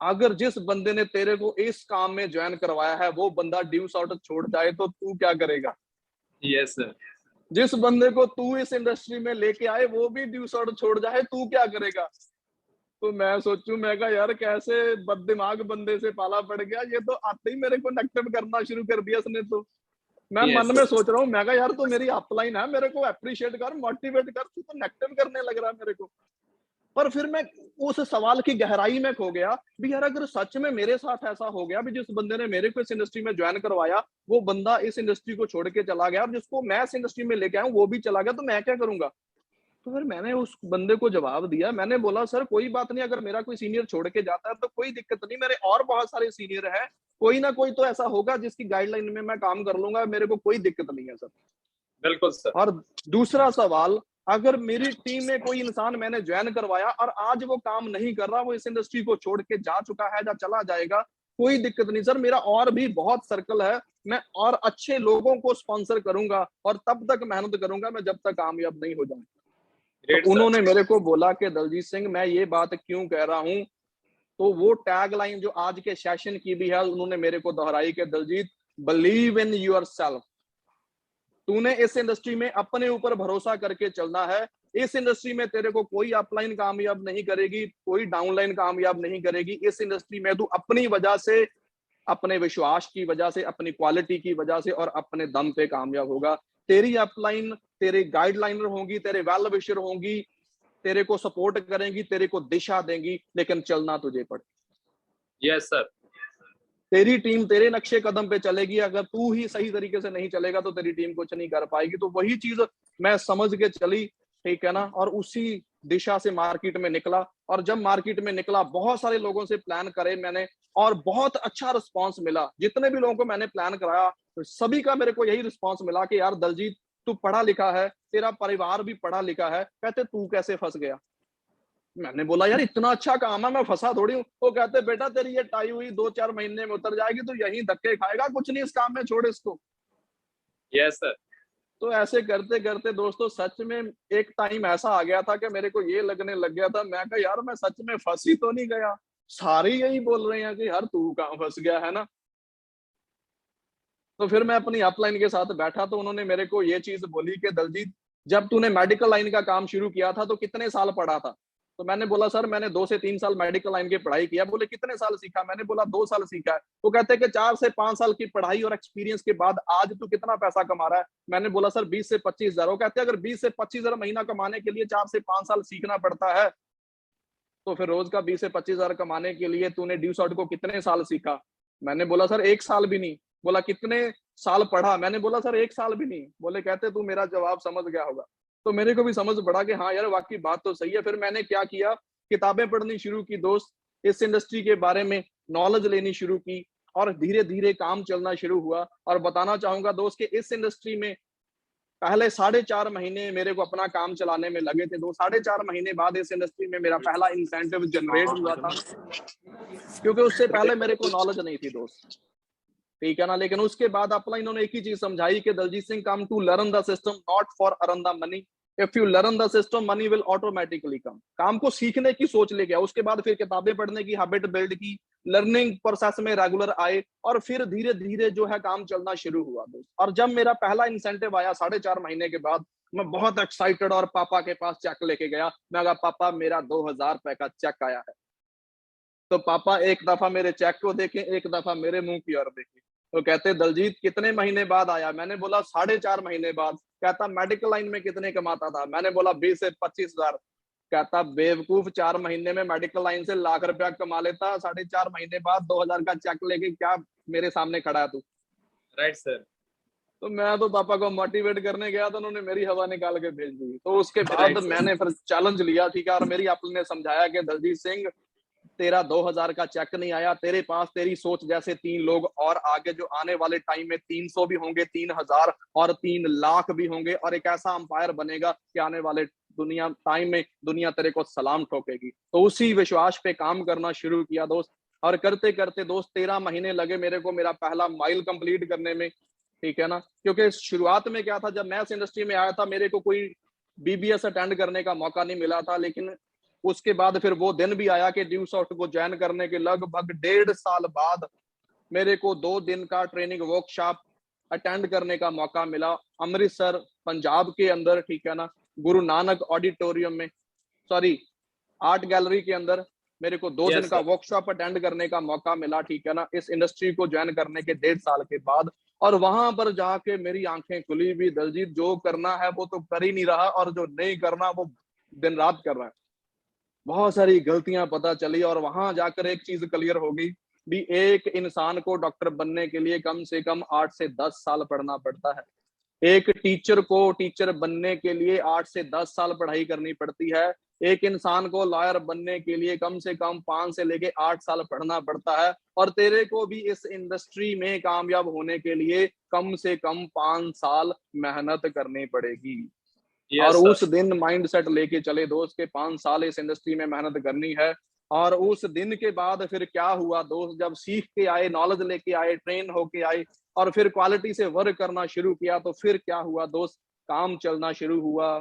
अगर जिस बंदे ने तेरे को इस काम में ज्वाइन करवाया है वो बंदा ड्यू शॉट छोड़ जाए तो तू क्या करेगा? Yes sir. जिस बंदे को तू इस इंडस्ट्री में लेके आए वो भी ड्यू शॉट छोड़ जाए, तू क्या करेगा? तो मैं सोचूं, मैं कहा यार कैसे बददिमाग बंदे से पाला पड़ गया, ये तो आते ही मेरे को नेगेटिव करना शुरू कर दिया इसने। तो मैं यस मन में सर। सोच रहा हूँ, मैं कहा यार तू मेरी अपलाइन है, मेरे को अप्रिशिएट कर, मोटिवेट कर, तू तो नेगेटिव करने लग रहा है मेरे को। पर फिर मैं उस सवाल की गहराई में खो गया भी, यार अगर सच में मेरे साथ ऐसा हो गया भी जिस बंदे ने मेरे को इस इंडस्ट्री में ज्वाइन करवाया वो बंदा इस इंडस्ट्री को छोड़ के चला गया और जिसको मैं इस इंडस्ट्री में लेके आया हूँ वो भी चला गया, तो मैं क्या करूंगा? तो फिर मैंने उस बंदे को जवाब दिया, मैंने बोला सर कोई बात नहीं, अगर मेरा कोई सीनियर छोड़ के जाता है तो कोई दिक्कत नहीं, मेरे और बहुत सारे सीनियर हैं, कोई ना कोई तो ऐसा होगा जिसकी गाइडलाइन में मैं काम कर लूंगा, मेरे को कोई दिक्कत नहीं है सर। बिल्कुल सर। और दूसरा सवाल, अगर मेरी टीम में कोई इंसान मैंने ज्वाइन करवाया और आज वो काम नहीं कर रहा, वो इस इंडस्ट्री को छोड़ के जा चुका है या चला जाएगा, कोई दिक्कत नहीं सर, मेरा और भी बहुत सर्कल है, मैं और अच्छे लोगों को स्पॉन्सर करूंगा और तब तक मेहनत करूंगा मैं जब तक कामयाब नहीं हो जाऊं। तो ग्रेट सर। उन्होंने मेरे को बोला कि दलजीत सिंह मैं ये बात क्यों कह रहा हूं, तो वो टैग लाइन जो आज के सेशन की भी है उन्होंने मेरे को दोहराई कि Daljeet believe in yourself, तूने इस इंडस्ट्री में अपने ऊपर भरोसा करके चलना है, इस इंडस्ट्री में तेरे को कोई अपलाइन कामयाब नहीं करेगी, कोई डाउनलाइन कामयाब नहीं करेगी, इस इंडस्ट्री में तू अपनी वजह से, अपने विश्वास की वजह से, अपनी क्वालिटी की वजह से और अपने दम पे कामयाब होगा। तेरी अपलाइन तेरे गाइडलाइनर होंगी, तेरे वेल विशर होंगी, तेरे को सपोर्ट करेंगी, तेरे को दिशा देंगी, लेकिन चलना तुझे पड़े। Yes sir. तेरी टीम तेरे नक्शे कदम पे चलेगी, अगर तू ही सही तरीके से नहीं चलेगा तो तेरी टीम कुछ नहीं कर पाएगी। तो वही चीज मैं समझ के चली, ठीक है ना, और उसी दिशा से मार्केट में निकला। और जब मार्केट में निकला बहुत सारे लोगों से प्लान करे मैंने और बहुत अच्छा रिस्पांस मिला। जितने भी लोगों को मैंने प्लान कराया तो सभी का मेरे को यही रिस्पांस मिला कि यार दलजीत तू पढ़ा लिखा है, तेरा परिवार भी पढ़ा लिखा है, कहते तू कैसे फंस गया? मैंने बोला यार इतना अच्छा काम है, मैं फंसा थोड़ी हूँ। वो कहते बेटा तेरी ये टाई हुई 2-4 महीने में उतर जाएगी, तो यही धक्के खाएगा, कुछ नहीं इस काम में, छोड़ इसको। Yes sir. तो ऐसे करते करते दोस्तों सच में एक टाइम ऐसा आ गया था कि मेरे को ये लगने लग गया था, मैं कहा यार मैं सच में फंस ही तो नहीं गया? सारे यही बोल रहे हैं कि यार तू कहाँ फंस गया है ना। तो फिर मैं अपनी अपलाइन के साथ बैठा तो उन्होंने मेरे को ये चीज बोली कि दलजीत जब तूने मेडिकल लाइन का काम शुरू किया था तो कितने साल पढ़ा था? तो मैंने बोला सर मैंने 2 से 3 साल मेडिकल लाइन की पढ़ाई किया। बोले कितने साल सीखा? मैंने बोला 2 साल सीखा है। वो कहते हैं कि 4 से 5 साल की पढ़ाई और एक्सपीरियंस के बाद आज तू कितना पैसा कमा रहा है? मैंने बोला सर 20 से 25 हजार। वो कहते हैं अगर 20 से 25 हजार महीना कमाने के लिए 4 से 5 साल सीखना पड़ता है तो फिर रोज का 20 से 25 हजार कमाने के लिए तूने ड्यू शॉट को कितने साल सीखा? मैंने बोला सर 1 साल भी नहीं। बोला कितने साल पढ़ा? मैंने बोला सर 1 साल भी नहीं। बोले कहते तू मेरा जवाब समझ गया होगा। तो मेरे को भी समझ पड़ा कि हाँ यार वाकई बात तो सही है। फिर मैंने क्या किया, किताबें पढ़नी शुरू की दोस्त, इस इंडस्ट्री के बारे में नॉलेज लेनी शुरू की और धीरे धीरे काम चलना शुरू हुआ। और बताना चाहूंगा दोस्त कि इस इंडस्ट्री में पहले 4.5 महीने मेरे को अपना काम चलाने में लगे थे। 4.5 महीने बाद इस इंडस्ट्री में मेरा पहला इंसेंटिव जनरेट हुआ था, क्योंकि उससे पहले मेरे को नॉलेज नहीं थी दोस्त, ठीक है ना। लेकिन उसके बाद अपना इन्होंने एक ही चीज समझाई कि Daljeet Singh come to learn the system not for earn the money, if you learn the system money will automatically come. काम को सीखने की सोच ले गया, उसके बाद फिर किताबें पढ़ने की हैबिट बिल्ड की, लर्निंग प्रोसेस में रेगुलर आए और फिर धीरे धीरे जो है काम चलना शुरू हुआ दोस्त। और जब मेरा पहला इंसेंटिव आया 4.5 महीने के बाद, मैं बहुत एक्साइटेड और पापा के पास चेक लेके गया। मैं कहा पापा मेरा 2000 रुपए का चेक आया है। तो पापा एक दफा मेरे चेक को देखे, एक दफा मेरे मुंह की ओर देखे। तो कहते दलजीत कितने महीने बाद आया? मैंने बोला 4.5 महीने बाद। कहता मेडिकल लाइन में कितने कमाता था? मैंने बोला 20 से 25 हजार। कहता बेवकूफ, 4 महीने में मेडिकल लाइन से लाख रुपया कमा लेता, 4.5 महीने बाद 2000 का चेक लेके क्या मेरे सामने खड़ा है तू? Right sir. तो मैं तो पापा को मोटिवेट करने गया तो उन्होंने मेरी हवा निकाल के भेज दी। तो उसके बाद राइट सर। मैंने फिर चैलेंज लिया, ठीक है, और मेरी अपने ने समझाया कि दलजीत सिंह तेरा 2000 का चेक नहीं आया, तेरे पास तेरी सोच जैसे 3 लोग और आगे जो आने वाले टाइम में 300 भी होंगे, 3000 और 3 लाख भी होंगे, और एक ऐसा अंपायर बनेगा कि आने वाले दुनिया टाइम में दुनिया तेरे को सलाम ठोकेगी। तो उसी विश्वास पे काम करना शुरू किया दोस्त। और करते करते दोस्त 13 महीने लगे मेरे को मेरा पहला माइल कंप्लीट करने में, ठीक है ना। क्योंकि शुरुआत में क्या था, जब मैं इस इंडस्ट्री में आया था मेरे को कोई बीबीएस अटेंड करने का मौका नहीं मिला था, लेकिन उसके बाद फिर वो दिन भी आया कि ड्यूसॉफ्ट को ज्वाइन करने के लगभग 1.5 साल बाद मेरे को 2 दिन का ट्रेनिंग वर्कशॉप अटेंड करने का मौका मिला अमृतसर पंजाब के अंदर, ठीक है ना, गुरु नानक ऑडिटोरियम में, सॉरी आर्ट गैलरी के अंदर मेरे को 2 दिन Yes, का sir. वर्कशॉप अटेंड करने का मौका मिला, ठीक है ना, इस इंडस्ट्री को ज्वाइन करने के 1.5 साल के बाद। और वहां पर जाके मेरी आंखें खुली भी, दलजीत जो करना है वो तो कर ही नहीं रहा, और जो नहीं करना वो दिन रात कर रहा है। बहुत सारी गलतियां पता चली, और वहां जाकर एक चीज क्लियर हो गई भी, एक इंसान को डॉक्टर बनने के लिए कम से कम 8 से 10 साल पढ़ना पड़ता है। एक टीचर को टीचर बनने के लिए 8 से 10 साल पढ़ाई करनी पड़ती है। एक इंसान को लॉयर बनने के लिए कम से कम 5 से लेके 8 साल पढ़ना पड़ता है। और तेरे को भी इस इंडस्ट्री में कामयाब होने के लिए कम से कम 5 साल मेहनत करनी पड़ेगी। Yes, और sir. उस दिन माइंड सेट लेके चले दोस्त के 5 साल इस इंडस्ट्री में मेहनत करनी है। और उस दिन के बाद फिर क्या हुआ दोस्त, जब सीख के आए, नॉलेज लेके आए, ट्रेन होके आए, और फिर क्वालिटी से वर्क करना शुरू किया, तो फिर क्या हुआ दोस्त, काम चलना शुरू हुआ,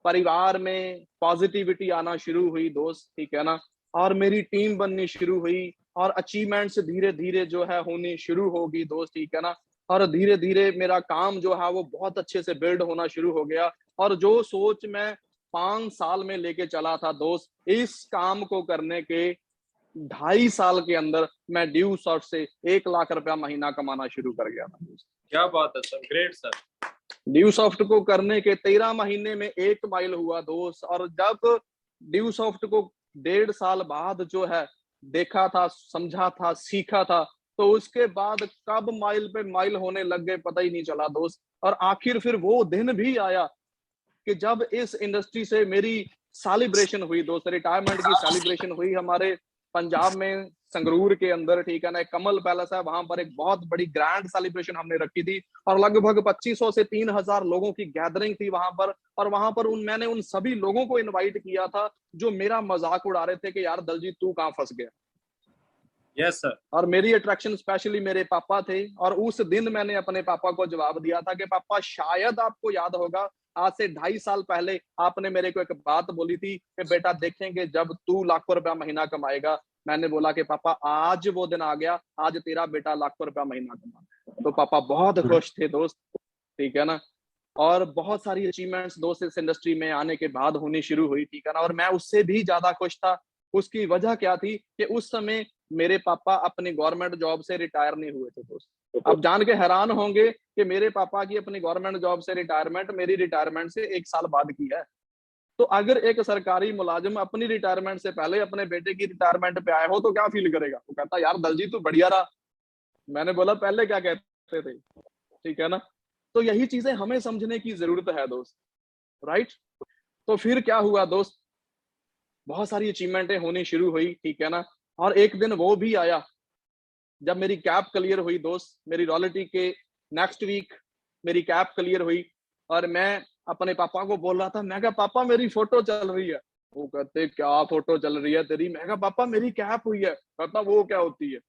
परिवार में पॉजिटिविटी आना शुरू हुई दोस्त, ठीक है ना, और मेरी टीम बननी शुरू हुई, और अचीवमेंट्स धीरे धीरे जो है होनी शुरू होगी दोस्त, ठीक है ना। और धीरे धीरे मेरा काम जो है वो बहुत अच्छे से बिल्ड होना शुरू हो गया। और जो सोच मैं 5 साल में लेके चला था दोस्त, इस काम को करने के 2.5 साल के अंदर मैं ड्यूसॉफ्ट से 1 लाख रुपया महीना कमाना शुरू कर गया था दोस्त। क्या बात है सर, ग्रेट सर। ड्यूसॉफ्ट को करने के 13 महीने में 1 माइल हुआ दोस्त। और जब ड्यूसॉफ्ट को 1.5 साल बाद जो है देखा था, समझा था, सीखा था, तो उसके बाद कब माइल पे माइल होने लग गए पता ही नहीं चला दोस्त। और आखिर फिर वो दिन भी आया कि जब इस इंडस्ट्री से मेरी सेलिब्रेशन हुई दोस्त, रिटायरमेंट की सेलिब्रेशन हुई हमारे पंजाब में संगरूर के अंदर, ठीक है ना, एक कमल पैलेस है, वहां पर एक बहुत बड़ी ग्रैंड सेलिब्रेशन हमने रखी थी, और लगभग 2500 से 3000 लोगों की गैदरिंग थी वहां पर। और वहां पर मैंने उन सभी लोगों को इनवाइट किया था जो मेरा मजाक उड़ा रहे थे कि यार दलजीत तू कहाँ फंस गया। Yes sir. और मेरी अट्रैक्शन स्पेशली मेरे पापा थे। और उस दिन मैंने अपने पापा को जवाब दिया था कि पापा, शायद आपको याद होगा आज से 2.5 साल पहले आपने मेरे को एक बात बोली थी कि बेटा देखेंगे जब तू लाखों रुपया महीना कमाएगा। मैंने बोला कि पापा आज वो दिन आ गया, आज तेरा बेटा लाखों रुपया महीना कमा। तो पापा बहुत खुश थे दोस्त, ठीक है ना। और बहुत सारी अचीवमेंट्स दोस्त इस इंडस्ट्री में आने के बाद होनी शुरू हुई, ठीक है ना। और मैं उससे भी ज्यादा खुश था। उसकी वजह क्या थी कि उस समय मेरे पापा अपनी गवर्नमेंट जॉब से रिटायर नहीं हुए थे दोस्त। अब जान के हैरान होंगे कि मेरे पापा की अपनी गवर्नमेंट जॉब से रिटायरमेंट मेरी रिटायरमेंट से 1 साल बाद की है। तो अगर एक सरकारी मुलाजिम अपनी रिटायरमेंट से पहले अपने बेटे की रिटायरमेंट पे आए हो तो क्या फील करेगा। वो कहता यार दलजीत तू बढ़िया रहा। मैंने बोला पहले क्या कहते थे, ठीक है ना। तो यही चीजें हमें समझने की जरूरत है दोस्त, राइट। तो फिर क्या हुआ दोस्त, बहुत सारी अचीवमेंटें होनी शुरू हुई, ठीक है ना। और एक दिन वो भी आया जब मेरी कैप क्लियर हुई दोस्त। मेरी रॉयल्टी के नेक्स्ट वीक मेरी कैप क्लियर हुई, और मैं अपने पापा को बोल रहा था, मैं कहा पापा मेरी फोटो चल रही है। वो कहते क्या फोटो चल रही है तेरी। मैं कहा पापा मेरी कैप हुई है। कहता वो क्या होती है।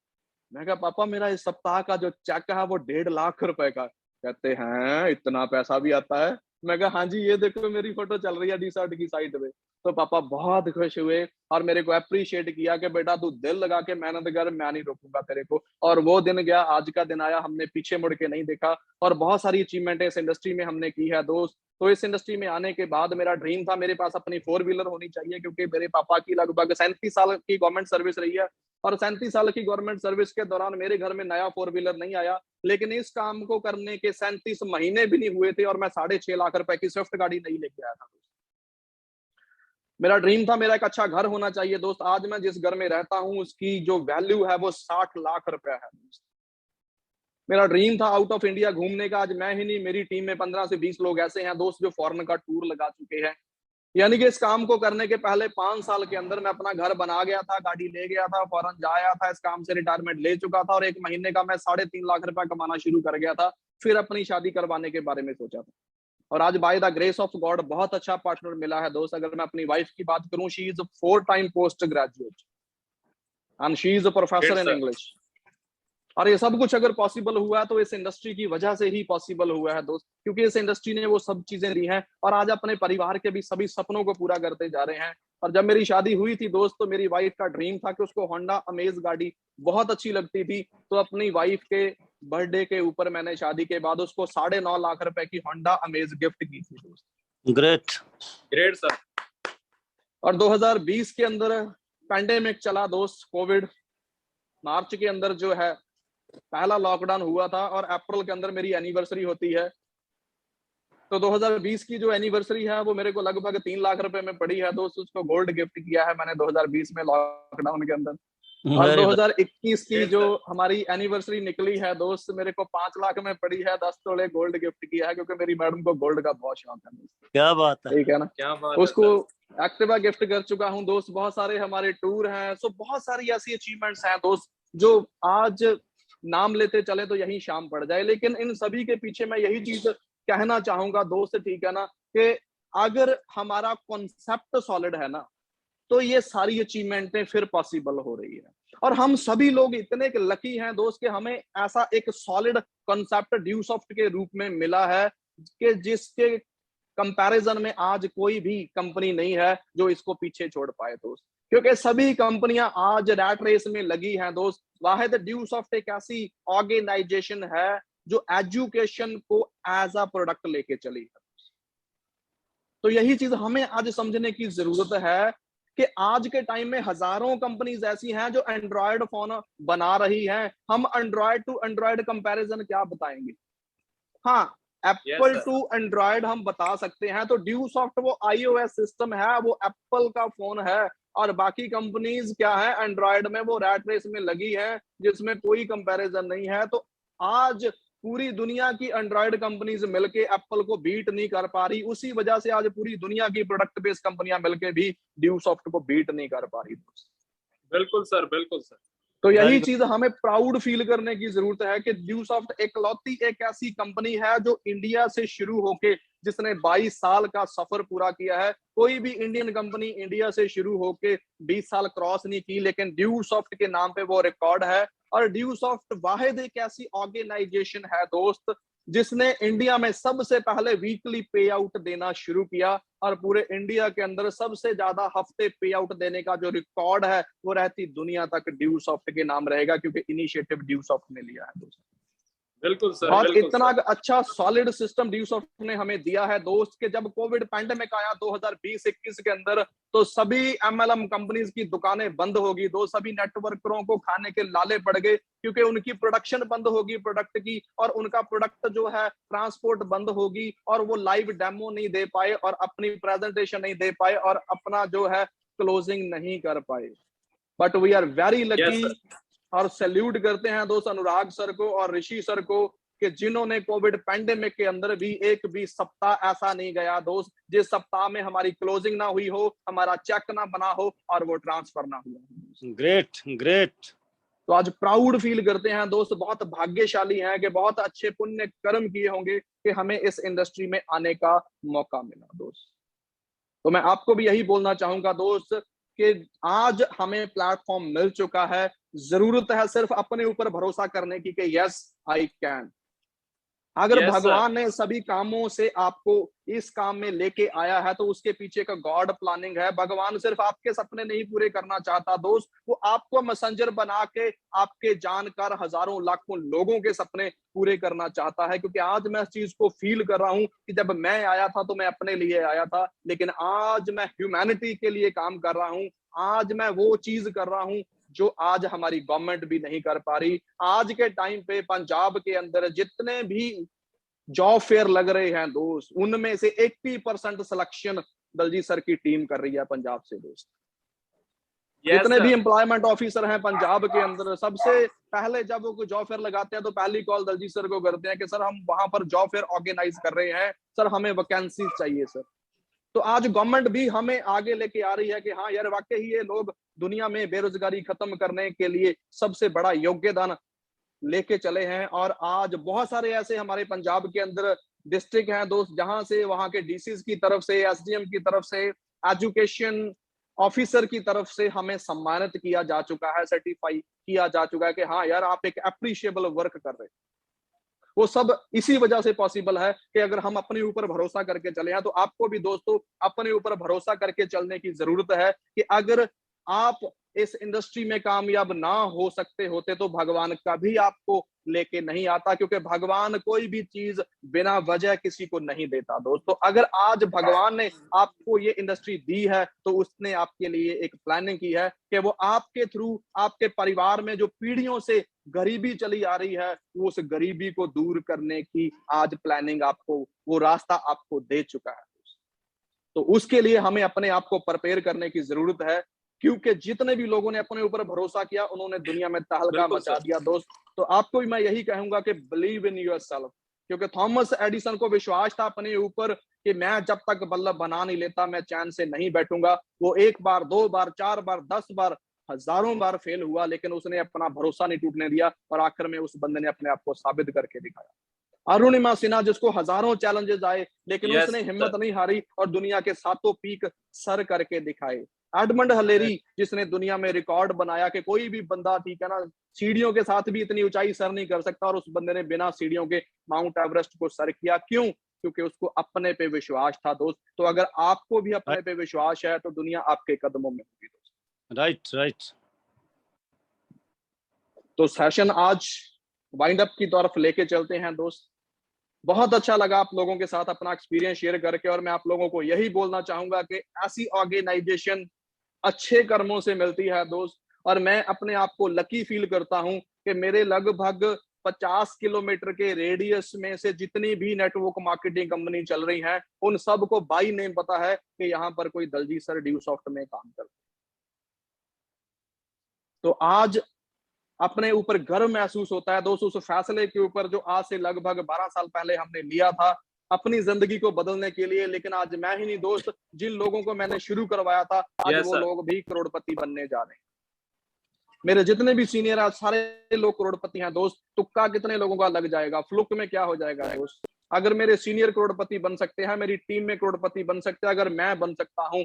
मैं कहा पापा मेरा इस सप्ताह का जो चेक है वो 1.5 लाख रुपए का। कहते हैं इतना पैसा भी आता है। मैं कहा हाँ जी, ये देखो मेरी फोटो चल रही है डी-सर्ट की साइड पे। तो पापा बहुत खुश हुए और मेरे को अप्रिशिएट किया कि बेटा तू दिल लगा के मेहनत कर, मैं नहीं रोकूंगा तेरे को। और वो दिन गया, आज का दिन आया, हमने पीछे मुड़ के नहीं देखा। और बहुत सारी अचीवमेंट इस इंडस्ट्री में हमने की है दोस्त। तो इस इंडस्ट्री में आने के बाद मेरा ड्रीम था मेरे पास अपनी 4 व्हीलर होनी चाहिए, क्योंकि मेरे पापा की लगभग 37 साल की गवर्नमेंट सर्विस रही है। और 37 साल की गवर्नमेंट सर्विस के दौरान मेरे घर में नया 4 व्हीलर नहीं आया। लेकिन इस काम को करने के 37 महीने भी नहीं हुए थे और मैं 6.5 लाख रुपए की स्विफ्ट गाड़ी नहीं लेके आया था। मेरा ड्रीम था मेरा एक अच्छा घर होना चाहिए दोस्त। आज मैं जिस घर में रहता हूँ उसकी जो वैल्यू है वो 60 लाख रुपया है दोस्त। मेरा ड्रीम था आउट ऑफ इंडिया घूमने का। आज मैं ही नहीं, मेरी टीम में 15 से 20 लोग ऐसे हैं दोस्त जो फॉरेन का टूर लगा चुके हैं। यानी कि इस काम को करने के पहले 5 साल के अंदर मैं अपना घर बना गया था, गाड़ी ले गया था, फॉरेन जाया था, इस काम से रिटायरमेंट ले चुका था और 1 महीने का मैं 3.5 लाख रुपया कमाना शुरू कर गया था। फिर अपनी शादी करवाने के बारे में सोचा था। और आज by the grace of God बहुत अच्छा पार्टनर मिला है दोस्त। अगर मैं अपनी वाइफ की बात करूं, she is 4 time post graduate and she is a professor in English. और ये सब कुछ अगर पॉसिबल हुआ है तो इस इंडस्ट्री की वजह से ही पॉसिबल हुआ है दोस्त, क्योंकि इस इंडस्ट्री ने वो सब चीजें दी हैं और आज अपने परिवार के भी सभी सपनों को पूरा करते जा रहे हैं। और जब मेरी शादी हुई थी दोस्त, तो मेरी वाइफ का ड्रीम था कि उसको होंडा अमेज गाड़ी बहुत अच्छी लगती थी। तो अपनी वाइफ के बर्थडे के ऊपर मैंने शादी के बाद उसको 9.5 लाख रुपए की होंडा अमेज गिफ्ट की थी दोस्त। Great great sir. और 2020 के अंदर पैंडेमिक चला दोस्त, कोविड। मार्च के अंदर जो है पहला लॉकडाउन हुआ था और अप्रैल के अंदर मेरी एनिवर्सरी होती है। तो 2020 की जो एनिवर्सरी है वो मेरे को लगभग 3 लाख रुपए में पड़ी है दोस्त। उसको गोल्ड गिफ्ट किया है मैंने 2020 में लॉकडाउन के अंदर। और 2021 की जो हमारी एनिवर्सरी निकली है दोस्त, मेरे को 5 लाख में पड़ी है, 10 तोले गोल्ड गिफ्ट किया है, क्योंकि मेरी मैडम को गोल्ड का बहुत शौक है दोस्त। क्या बात है, ठीक है ना। क्या बात उसको है एक्टिवा गिफ्ट कर चुका हूँ दोस्त। बहुत सारे हमारे टूर हैं, सो बहुत सारी ऐसी अचीवमेंट्स हैं दोस्त जो आज नाम लेते चले तो यही शाम पड़ जाए। लेकिन इन सभी के पीछे मैं यही चीज कहना चाहूंगा दोस्त, ठीक है ना, कि अगर हमारा कॉन्सेप्ट सॉलिड है ना, तो ये सारी अचीवमेंटें फिर पॉसिबल हो रही है। और हम सभी लोग इतने लकी हैं दोस्त कि हमें ऐसा एक सॉलिड कॉन्सेप्ट ड्यूसॉफ्ट के रूप में मिला है कि जिसके कंपैरिजन में आज कोई भी कंपनी नहीं है जो इसको पीछे छोड़ पाए दोस्त। क्योंकि सभी कंपनियां आज रैट रेस में लगी हैं दोस्त। वाहिद ड्यूसॉफ्ट एक ऐसी ऑर्गेनाइजेशन है जो एजुकेशन को एज अ प्रोडक्ट लेके चली है। तो यही चीज हमें आज समझने की जरूरत है कि आज के टाइम में हजारों कंपनीज ऐसी हैं जो एंड्रॉयड फोन बना रही हैं। हम एंड्रॉयड टू एंड्रॉयड कंपैरिजन क्या बताएंगे? हाँ, एप्पल टू एंड्रॉयड हम बता सकते हैं। तो ड्यूसॉफ्ट वो iOS सिस्टम है, वो एप्पल का फोन है, और बाकी कंपनीज क्या है, एंड्रॉयड में वो रैट रेस में लगी है जिसमें कोई कंपैरिजन नहीं है। तो आज पूरी दुनिया की एंड्रॉयड कंपनीज मिलके एप्पल को बीट नहीं कर पा रही। उसी वजह से आज पूरी दुनिया की प्रोडक्ट बेस्ड कंपनियां मिलके भी ड्यूसॉफ्ट को बीट नहीं कर पा रही। बिल्कुल सर, बिल्कुल सर। तो यही चीज हमें प्राउड फील करने की जरूरत है कि ड्यूसॉफ्ट एकलौती एक ऐसी कंपनी है जो इंडिया से शुरू होके, जिसने 22 साल का सफर पूरा किया है। कोई भी इंडियन कंपनी इंडिया से शुरू होके 20 साल क्रॉस नहीं की, लेकिन ड्यूसॉफ्ट के नाम पे वो रिकॉर्ड है। और ड्यूसॉफ्ट वाहिद एक ऐसी ऑर्गेनाइजेशन है दोस्त जिसने इंडिया में सबसे पहले वीकली पे आउट देना शुरू किया, और पूरे इंडिया के अंदर सबसे ज्यादा हफ्ते पे आउट देने का जो रिकॉर्ड है वो रहती दुनिया तक ड्यूसॉफ्ट के नाम रहेगा, क्योंकि इनिशिएटिव ड्यूसॉफ्ट ने लिया है दोस्त। बिल्कुल सर। और बिल्कुल इतना सर। अच्छा सॉलिड सिस्टम ड्यूसॉफ्ट ने हमें दिया है दोस्त कि जब कोविड पैंडेमिक आया 2020-21 के अंदर, तो सभी एमएलएम कंपनीज की दुकानें बंद होगी। सभी नेटवर्करों को खाने के लाले पड़ गए, क्योंकि उनकी प्रोडक्शन बंद होगी प्रोडक्ट की, और उनका प्रोडक्ट जो है ट्रांसपोर्ट बंद होगी, और वो लाइव डेमो नहीं दे पाए और अपनी प्रेजेंटेशन नहीं दे पाए और अपना जो है क्लोजिंग नहीं कर पाए। But we are very lucky और सैल्यूट करते हैं दोस्त अनुराग सर को और ऋषि सर को कि जिन्होंने कोविड पैंडेमिक के अंदर भी एक भी सप्ताह ऐसा नहीं गया दोस्त जिस सप्ताह में हमारी क्लोजिंग ना हुई हो, हमारा चेक ना बना हो और वो ट्रांसफर ना हुआ। Great great. तो आज प्राउड फील करते हैं दोस्त, बहुत भाग्यशाली हैं कि बहुत अच्छे पुण्य कर्म किए होंगे कि हमें इस इंडस्ट्री में आने का मौका मिला दोस्त। तो मैं आपको भी यही बोलना चाहूंगा दोस्त कि आज हमें प्लेटफॉर्म मिल चुका है। जरूरत है सिर्फ अपने ऊपर भरोसा करने की कि यस आई कैन। अगर भगवान ने सभी कामों से आपको इस काम में लेके आया है तो उसके पीछे का गॉड प्लानिंग है। भगवान सिर्फ आपके सपने नहीं पूरे करना चाहता दोस्त, वो आपको मैसेंजर बना के आपके जानकार हजारों लाखों लोगों के सपने पूरे करना चाहता है। क्योंकि आज मैं इस चीज को फील कर रहा हूं कि जब मैं आया था तो मैं अपने लिए आया था, लेकिन आज मैं ह्यूमैनिटी के लिए काम कर रहा हूं। आज मैं वो चीज कर रहा हूं जो आज हमारी गवर्नमेंट भी नहीं कर पा रही। आज के टाइम पे पंजाब के अंदर जितने भी जॉब फेयर लग रहे हैं दोस्त, उनमें से 80% सिलेक्शन दलजीत सर की टीम कर रही है पंजाब से दोस्त। जितने भी एम्प्लॉयमेंट ऑफिसर हैं पंजाब के अंदर, सबसे पहले जब वो कोई जॉब फेयर लगाते हैं तो पहली कॉल दलजीत सर को करते हैं कि सर हम वहां पर जॉब फेयर ऑर्गेनाइज कर रहे हैं, सर हमें वैकेंसी चाहिए सर। तो आज गवर्नमेंट भी हमें आगे लेके आ रही है कि हाँ यार वाकई ये लोग दुनिया में बेरोजगारी खत्म करने के लिए सबसे बड़ा योगदान लेके चले हैं। और आज बहुत सारे ऐसे हमारे पंजाब के अंदर डिस्ट्रिक्ट हैं दोस्त जहां से वहां के डीसीज की तरफ से, एसडीएम की तरफ से, एजुकेशन ऑफिसर की तरफ से हमें सम्मानित किया जा चुका है, सर्टिफाई किया जा चुका है कि हाँ यार आप एक अप्रिशिएबल वर्क कर रहे हैं। वो सब इसी वजह से पॉसिबल है कि अगर हम अपने ऊपर भरोसा करके चले हैं। तो आपको भी दोस्तों अपने ऊपर भरोसा करके चलने की जरूरत है कि अगर आप इस इंडस्ट्री में कामयाब ना हो सकते होते तो भगवान कभी आपको लेके नहीं आता, क्योंकि भगवान कोई भी चीज बिना वजह किसी को नहीं देता दोस्तों। अगर आज भगवान ने आपको ये इंडस्ट्री दी है तो उसने आपके लिए एक प्लानिंग की है कि वो आपके थ्रू आपके परिवार में जो पीढ़ियों से गरीबी चली आ रही है वो उस गरीबी को दूर करने की आज प्लानिंग आपको, वो रास्ता आपको दे चुका है। तो उसके लिए हमें अपने आप को प्रिपेयर करने की जरूरत है, क्योंकि जितने भी लोगों ने अपने ऊपर भरोसा किया उन्होंने दुनिया में तहलका मचा दिया दोस्त। तो आपको भी मैं यही कहूंगा कि बिलीव इन योरसेल्फ, क्योंकि थॉमस एडिसन को विश्वास था अपने ऊपर कि मैं जब तक बल्ब बना नहीं लेता मैं चैन से नहीं बैठूंगा। वो 1 बार 2 बार 4 बार 10 बार हजारों बार फेल हुआ, लेकिन उसने अपना भरोसा नहीं टूटने दिया और आखिर में उस बंदे ने अपने आप को साबित करके दिखाया। अरुणिमा सिन्हा, जिसको हजारों चैलेंजेस आए लेकिन उसने हिम्मत नहीं हारी और दुनिया के 7 पीक सर करके दिखाए। एडमंड हलेरी, जिसने दुनिया में रिकॉर्ड बनाया कि कोई भी बंदा, ठीक है ना, सीढ़ियों के साथ भी इतनी ऊंचाई सर नहीं कर सकता, और उस बंदे ने बिना सीढ़ियों के माउंट एवरेस्ट को सर किया। क्यों? क्योंकि उसको अपने पे विश्वास था दोस्त। तो अगर आपको भी अपने पे विश्वास है तो दुनिया आपके कदमों में होगी दोस्त। राइट। तो सेशन आज वाइंड अप की तरफ लेके चलते हैं दोस्त। बहुत अच्छा लगा आप लोगों के साथ अपना एक्सपीरियंस शेयर करके, और मैं आप लोगों को यही बोलना चाहूंगा कि ऐसी ऑर्गेनाइजेशन अच्छे कर्मों से मिलती है दोस्त। और मैं अपने आप को लकी फील करता हूं कि मेरे लगभग 50 किलोमीटर के रेडियस में से जितनी भी नेटवर्क मार्केटिंग कंपनी चल रही हैं उन सबको बाई नेम पता है कि यहाँ पर कोई दलजीत सर ड्यूसॉफ्ट में काम करते हैं। तो आज अपने ऊपर गर्व महसूस होता है दोस्तों उस फैसले के ऊपर जो आज से लगभग 12 साल पहले हमने लिया था अपनी जिंदगी को बदलने के लिए। लेकिन आज मैं ही नहीं दोस्त, जिन लोगों को मैंने शुरू करवाया था आज वो लोग भी करोड़पति बनने जा रहे हैं। मेरे जितने भी सीनियर आज सारे लोग करोड़पति हैं दोस्त। तुक्का कितने लोगों का लग जाएगा, फ्लुक में क्या हो जाएगा दोस्त। अगर मेरे सीनियर करोड़पति बन सकते हैं, मेरी टीम में करोड़पति बन सकते हैं, अगर मैं बन सकता हूं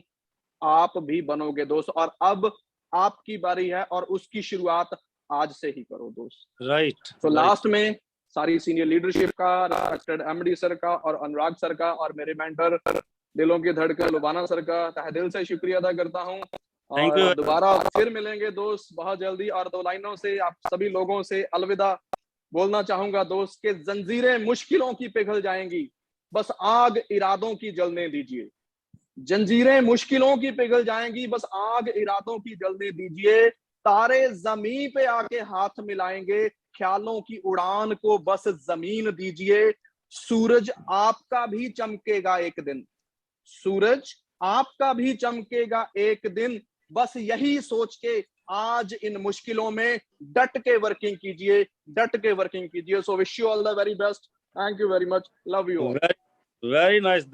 आप भी बनोगे दोस्त। और अब आपकी बारी है और उसकी शुरुआत आज से ही करो दोस्त। राइट। तो लास्ट में सारी सीनियर लीडरशिप का, रेस्पेक्टेड एमडी सर का और अनुराग सर का और मेरे मेंटर दिलों की धड़कन लुबाना सर का तहे दिल से शुक्रिया अदा करता हूं। और दोबारा फिर मिलेंगे दोस्त बहुत जल्दी। और 2 लाइनों से आप सभी लोगों से अलविदा बोलना चाहूंगा दोस्त के जंजीरें मुश्किलों की पिघल जाएंगी, बस आग इरादों की जलने दीजिए। जंजीरें मुश्किलों की पिघल जाएंगी, बस आग इरादों की जलने दीजिए। तारे जमीन पे आके हाथ मिलाएंगे, ख्यालों की उड़ान को बस जमीन दीजिए। सूरज आपका भी चमकेगा एक दिन, सूरज आपका भी चमकेगा एक दिन। बस यही सोच के आज इन मुश्किलों में डट के वर्किंग कीजिए, डट के वर्किंग कीजिए। So wish you all the very best. Thank you very much, love you. Very nice.